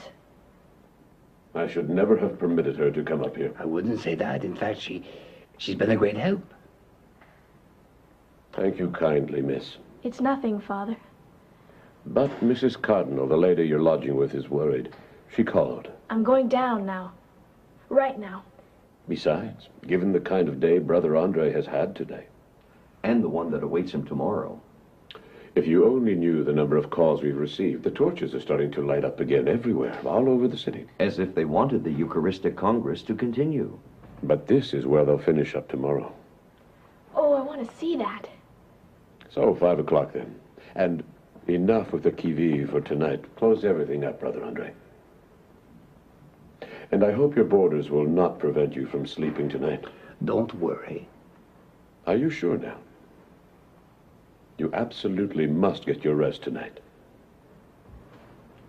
D: I should never have permitted her to come up here.
G: I wouldn't say that. In fact, she's been a great help.
D: Thank you kindly, miss.
K: It's nothing, Father.
D: But Mrs. Cardinal, the lady you're lodging with, is worried. She called.
K: I'm going down now. Right now.
D: Besides, given the kind of day Brother André has had today.
E: And the one that awaits him tomorrow.
D: If you only knew the number of calls we've received, the torches are starting to light up again everywhere, all over the city.
E: As if they wanted the Eucharistic Congress to continue.
D: But this is where they'll finish up tomorrow.
K: Oh, I want to see that.
D: So, 5 o'clock then. And enough with the qui-vive for tonight. Close everything up, Brother André. And I hope your boarders will not prevent you from sleeping tonight.
G: Don't worry.
D: Are you sure now? You absolutely must get your rest tonight.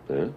D: Huh?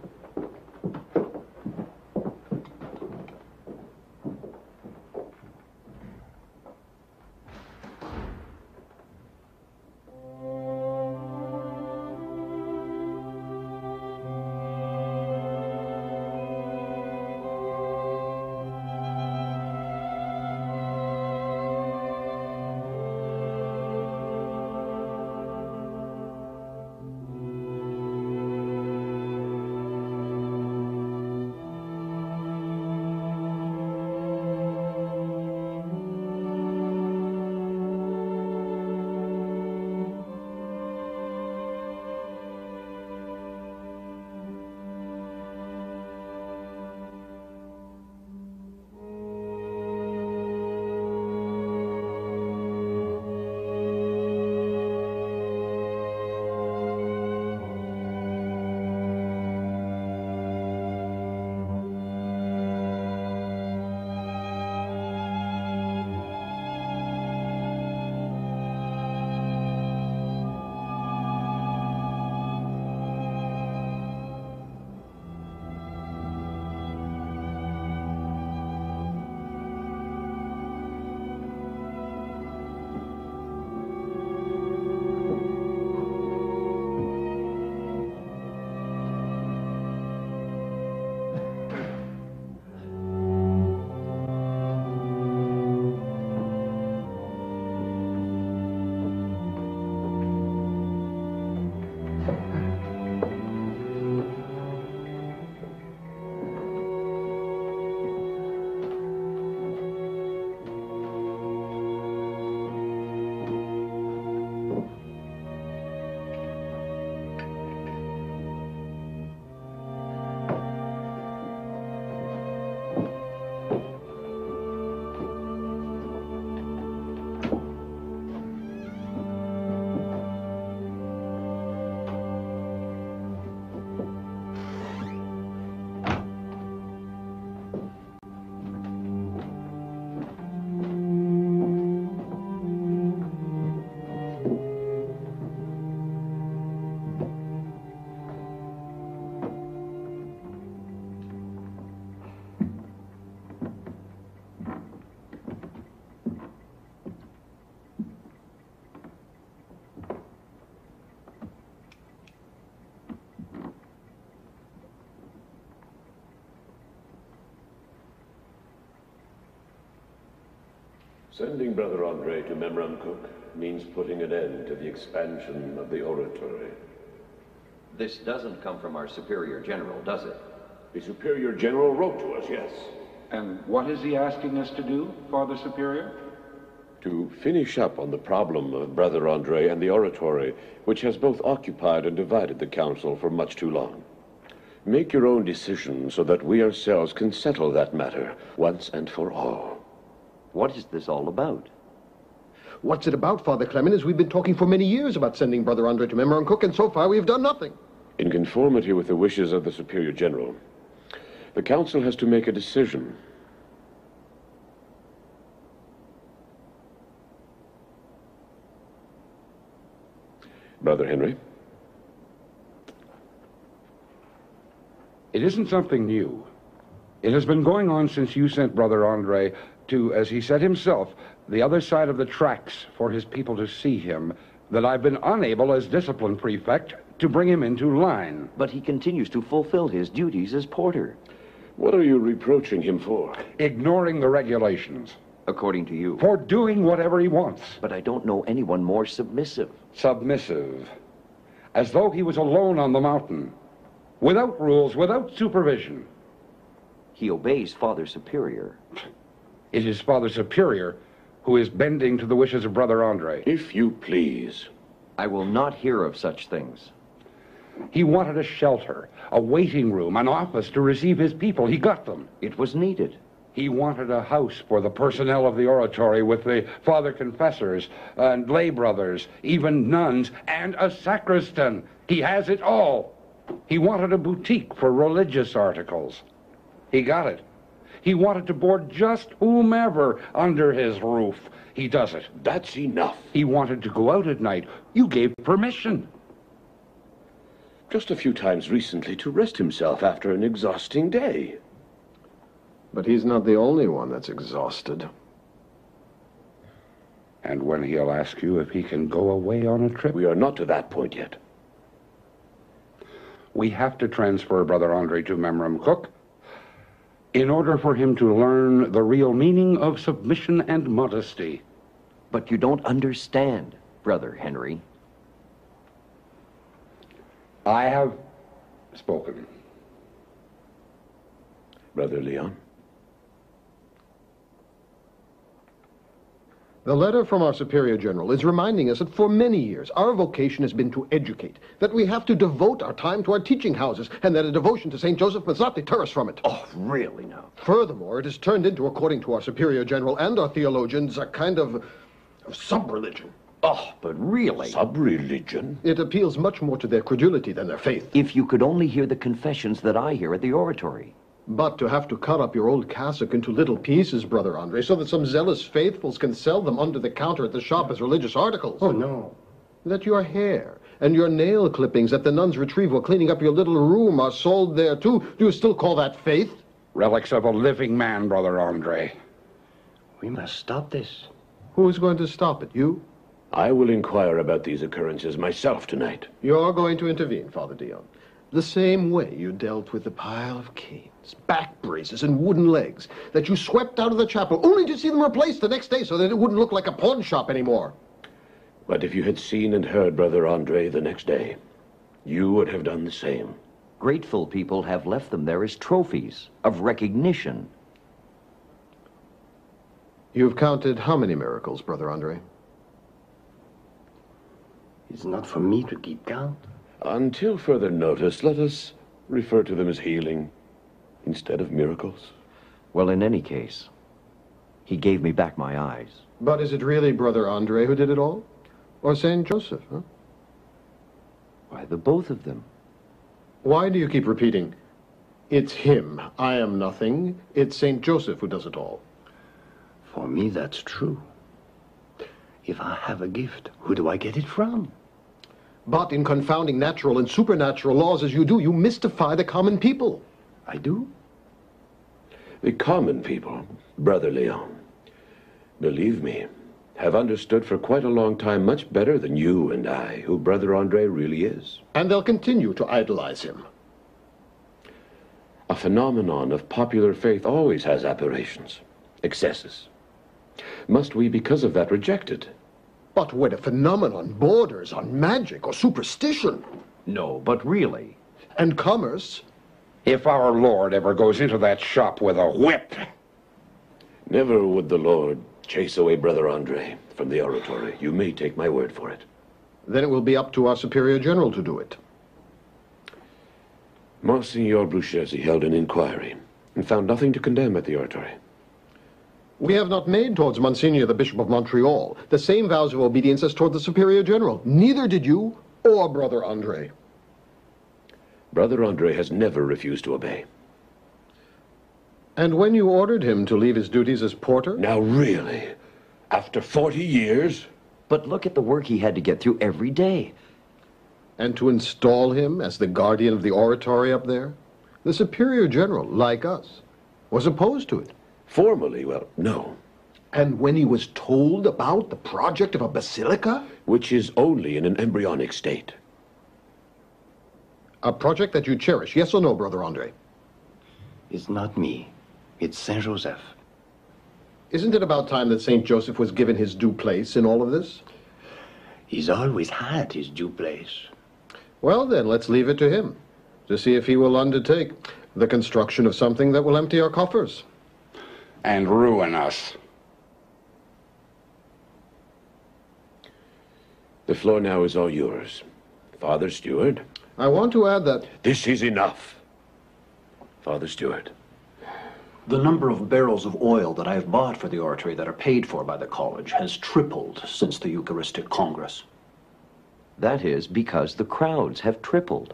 D: Sending Brother André to Memramcook means putting an end to the expansion of the oratory.
E: This doesn't come from our Superior General, does it?
D: The Superior General wrote to us, yes.
H: And what is he asking us to do, Father Superior?
D: To finish up on the problem of Brother André and the oratory, which has both occupied and divided the council for much too long. Make your own decision so that we ourselves can settle that matter once and for all.
E: What is this all about?
I: What's it about, Father Clement, is we've been talking for many years about sending Brother André to Memramcook, and so far we've done nothing.
D: In conformity with the wishes of the Superior General, the council has to make a decision. Brother Henry?
H: It isn't something new. It has been going on since you sent Brother André to, as he said himself, the other side of the tracks for his people to see him, that I've been unable as discipline prefect to bring him into line.
E: But he continues to fulfill his duties as porter.
D: What are you reproaching him for?
H: Ignoring the regulations.
E: According to you.
H: For doing whatever he wants.
E: But I don't know anyone more submissive.
H: Submissive. As though he was alone on the mountain. Without rules, without supervision.
E: He obeys Father Superior.
H: It is Father Superior who is bending to the wishes of Brother André.
D: If you please.
E: I will not hear of such things.
H: He wanted a shelter, a waiting room, an office to receive his people. He got them.
E: It was needed.
H: He wanted a house for the personnel of the oratory with the father confessors and lay brothers, even nuns, and a sacristan. He has it all. He wanted a boutique for religious articles. He got it. He wanted to board just whomever under his roof. He does it.
D: That's enough.
H: He wanted to go out at night. You gave permission.
D: Just a few times recently to rest himself after an exhausting day.
I: But he's not the only one that's exhausted.
H: And when he'll ask you if he can go away on a trip?
D: We are not to that point yet.
H: We have to transfer Brother André to Memramcook in order for him to learn the real meaning of submission and modesty.
E: But you don't understand, Brother Henry.
H: I have spoken.
D: Brother Leon?
I: The letter from our Superior General is reminding us that for many years our vocation has been to educate, that we have to devote our time to our teaching houses, and that a devotion to St. Joseph must not deter us from it.
E: Oh, really now?
I: Furthermore, it has turned into, according to our Superior General and our theologians, a kind of sub-religion.
E: Oh, but really?
D: Sub-religion?
I: It appeals much more to their credulity than their faith.
E: If you could only hear the confessions that I hear at the oratory.
I: But to have to cut up your old cassock into little pieces, Brother André, so that some zealous faithfuls can sell them under the counter at the shop as religious articles.
U: Oh, no.
I: That your hair and your nail clippings that the nuns retrieve while cleaning up your little room are sold there, too. Do you still call that faith?
H: Relics of a living man, Brother André.
U: We must stop this.
I: Who's going to stop it? You?
D: I will inquire about these occurrences myself tonight.
I: You're going to intervene, Father Dion. The same way you dealt with the pile of canes, back braces, and wooden legs that you swept out of the chapel, only to see them replaced the next day so that it wouldn't look like a pawn shop anymore.
D: But if you had seen and heard Brother André the next day, you would have done the same.
E: Grateful people have left them there as trophies of recognition.
I: You've counted how many miracles, Brother André?
U: It's not for me to keep count.
D: Until further notice, let us refer to them as healing instead of miracles.
E: Well, in any case, he gave me back my eyes.
I: But is it really Brother André who did it all? Or St. Joseph, huh?
E: Why, the both of them.
I: Why do you keep repeating, it's him, I am nothing, it's St. Joseph who does it all?
U: For me, that's true. If I have a gift, who do I get it from?
I: But in confounding natural and supernatural laws as you do, you mystify the common people.
U: I do?
D: The common people, Brother Leon, believe me, have understood for quite a long time much better than you and I who Brother André really is.
I: And they'll continue to idolize him.
D: A phenomenon of popular faith always has aberrations, excesses. Must we, because of that, reject it?
I: But when a phenomenon borders on magic or superstition.
E: No, but really.
I: And commerce.
H: If our Lord ever goes into that shop with a whip.
D: Never would the Lord chase away Brother André from the oratory. You may take my word for it.
I: Then it will be up to our Superior General to do it.
D: Monsignor Bruchesi held an inquiry and found nothing to condemn at the oratory.
I: We have not made towards Monsignor the Bishop of Montreal the same vows of obedience as toward the Superior General. Neither did you or Brother André.
D: Brother André has never refused to obey.
I: And when you ordered him to leave his duties as porter?
D: Now really? After 40 years?
E: But look at the work he had to get through every day.
I: And to install him as the guardian of the oratory up there? The Superior General, like us, was opposed to it.
D: Formally, well, no.
I: And when he was told about the project of a basilica?
D: Which is only in an embryonic state.
I: A project that you cherish, yes or no, Brother André?
U: It's not me. It's Saint Joseph.
I: Isn't it about time that Saint Joseph was given his due place in all of this?
U: He's always had his due place.
I: Well, then, let's leave it to him, to see if he will undertake the construction of something that will empty our coffers.
H: And ruin us.
D: The floor now is all yours. Father Stewart.
I: I want to add that...
D: This is enough. Father Stewart.
F: The number of barrels of oil that I have bought for the oratory that are paid for by the college has tripled since the Eucharistic Congress.
E: That is because the crowds have tripled.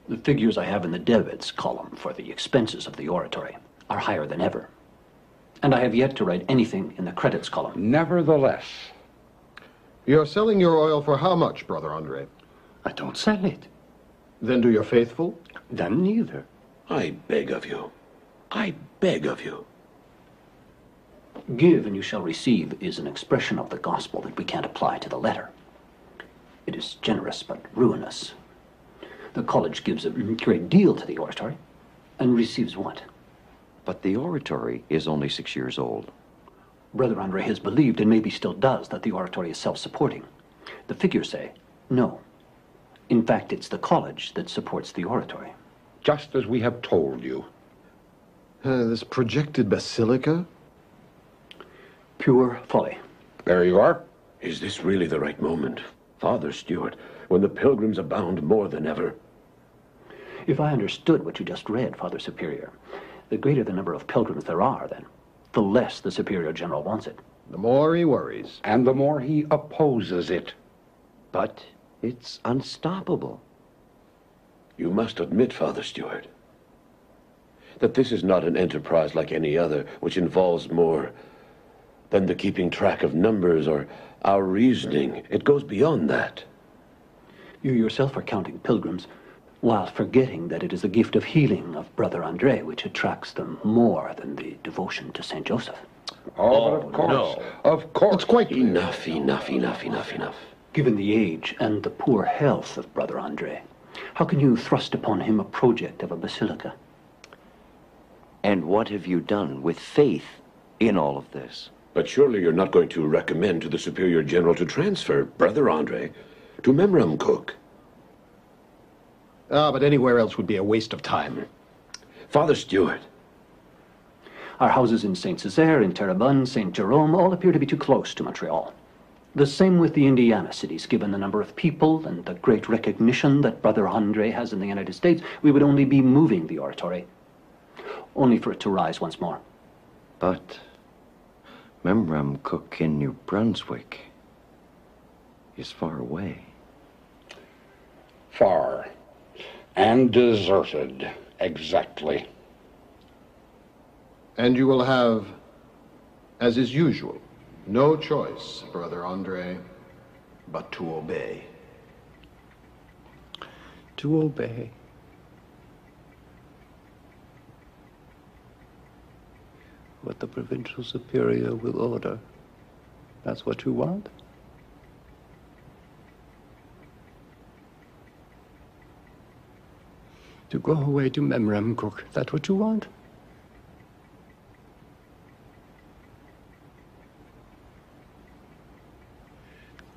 F: The figures I have in the debits column for the expenses of the oratory are higher than ever. And I have yet to write anything in the credits column.
H: Nevertheless.
I: You're selling your oil for how much, Brother André?
U: I don't sell it.
I: Then do your faithful?
U: Then neither.
D: I beg of you. I beg of you.
F: Give and you shall receive is an expression of the gospel that we can't apply to the letter. It is generous but ruinous. The college gives a great deal to the oratory and receives what?
E: But the oratory is only 6 years old.
F: Brother André has believed, and maybe still does, that the oratory is self-supporting. The figures say no. In fact, it's the college that supports the oratory.
H: Just as we have told you.
I: This projected basilica?
F: Pure folly.
H: There you are.
D: Is this really the right moment, Father Stewart, when the pilgrims abound more than ever?
F: If I understood what you just read, Father Superior, the greater the number of pilgrims there are, then, the less the Superior General wants it.
I: The more he worries.
H: And the more he opposes it.
E: But it's unstoppable.
D: You must admit, Father Stewart, that this is not an enterprise like any other, which involves more than the keeping track of numbers or our reasoning. It goes beyond that.
F: You yourself are counting pilgrims, while forgetting that it is the gift of healing of Brother André which attracts them more than the devotion to Saint Joseph.
H: Oh, but of course.
D: No.
H: Of course.
I: It's quite
D: enough.
F: Given the age and the poor health of Brother André, how can you thrust upon him a project of a basilica?
E: And what have you done with faith in all of this?
D: But surely you're not going to recommend to the Superior General to transfer Brother André to Memramcook.
I: But anywhere else would be a waste of time.
D: Father Stewart.
F: Our houses in Saint Césaire, in Terrebonne, Saint Jerome, all appear to be too close to Montreal. The same with the Indiana cities. Given the number of people and the great recognition that Brother André has in the United States, we would only be moving the oratory, only for it to rise once more.
E: But Memramcook in New Brunswick is far away.
H: Far. And deserted. Exactly.
I: And you will have, as is usual, no choice, Brother André, but to obey.
G: To obey. What the provincial superior will order. That's what you want? To go away to Memramcook, that's what you want?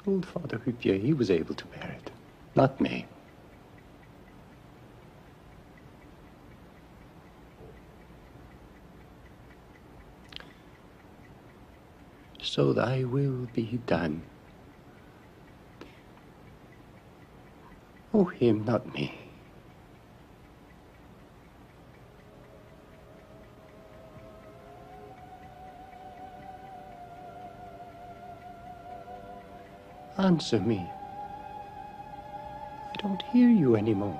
G: Old Father Huppier, he was able to bear it. Not me. So thy will be done. Oh, him, not me. Answer me. I don't hear you anymore.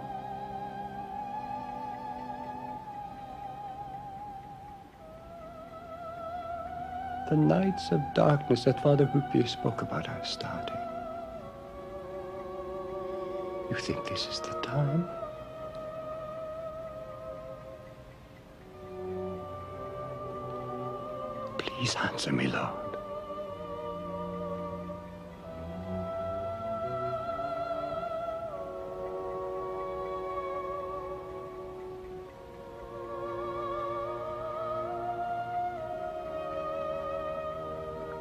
G: The nights of darkness that Father Huppier spoke about are starting. You think this is the time? Please answer me, Lord.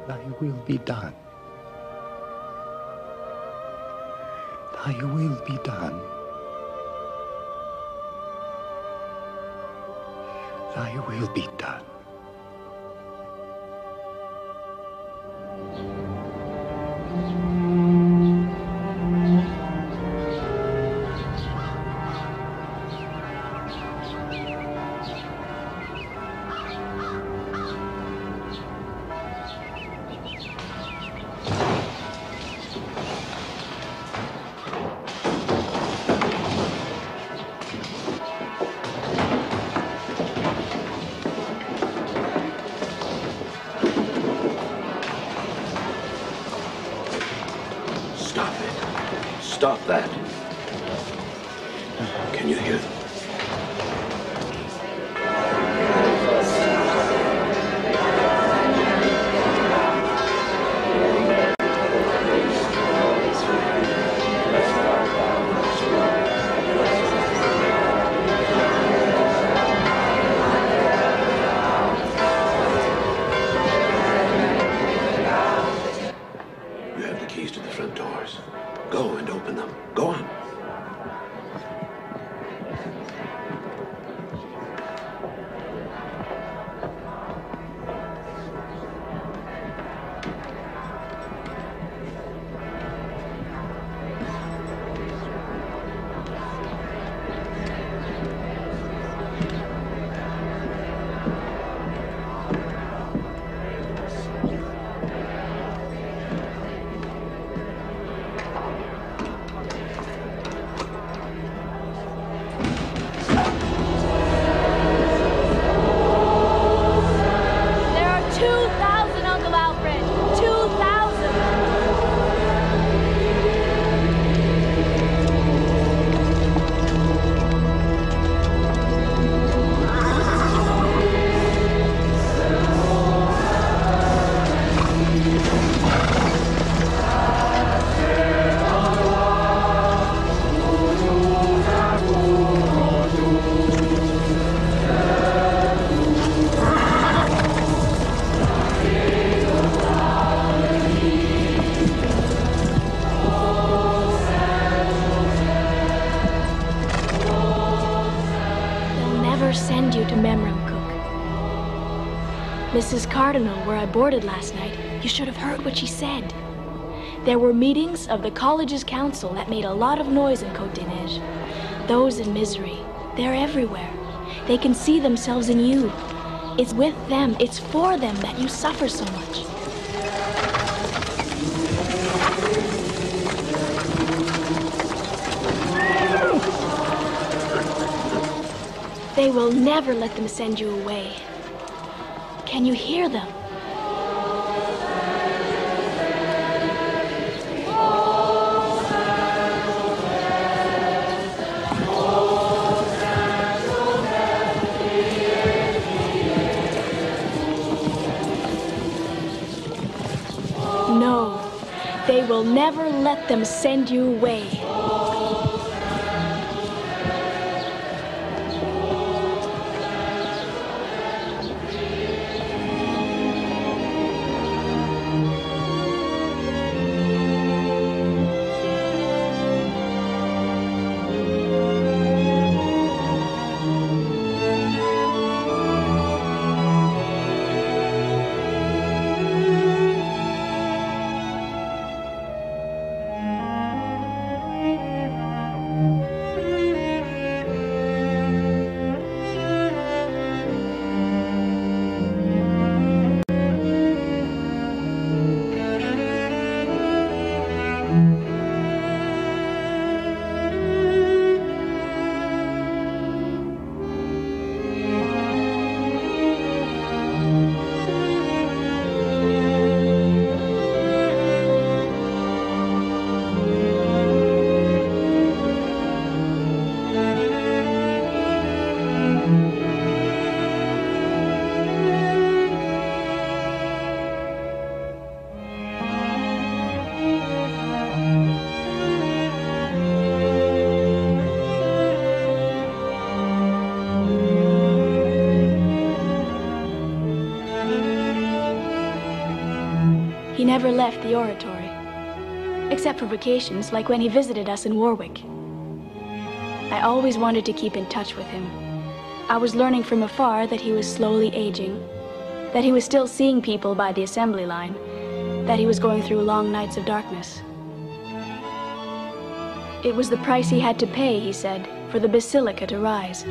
G: Thy will be done. Thy will be done. Thy will be done.
D: Stop that. Can you hear them? You have the keys to the front doors. Go and open them. Go on.
K: There are 2,000, Uncle Alfred. 2,000. They'll never send you to Memram, Cook. Mrs. Cardinal, where I boarded last night, you should have heard what she said. There were meetings of the college's council that made a lot of noise in Côte des Neiges. Those in misery, they're everywhere. They can see themselves in you. It's with them, it's for them that you suffer so much. They will never let them send you away. Can you hear them? No, they will never let them send you away. never left the oratory, except for vacations, like when he visited us in Warwick. I always wanted to keep in touch with him. I was learning from afar that he was slowly aging, that he was still seeing people by the assembly line, that he was going through long nights of darkness. It was the price he had to pay, he said, for the basilica to rise.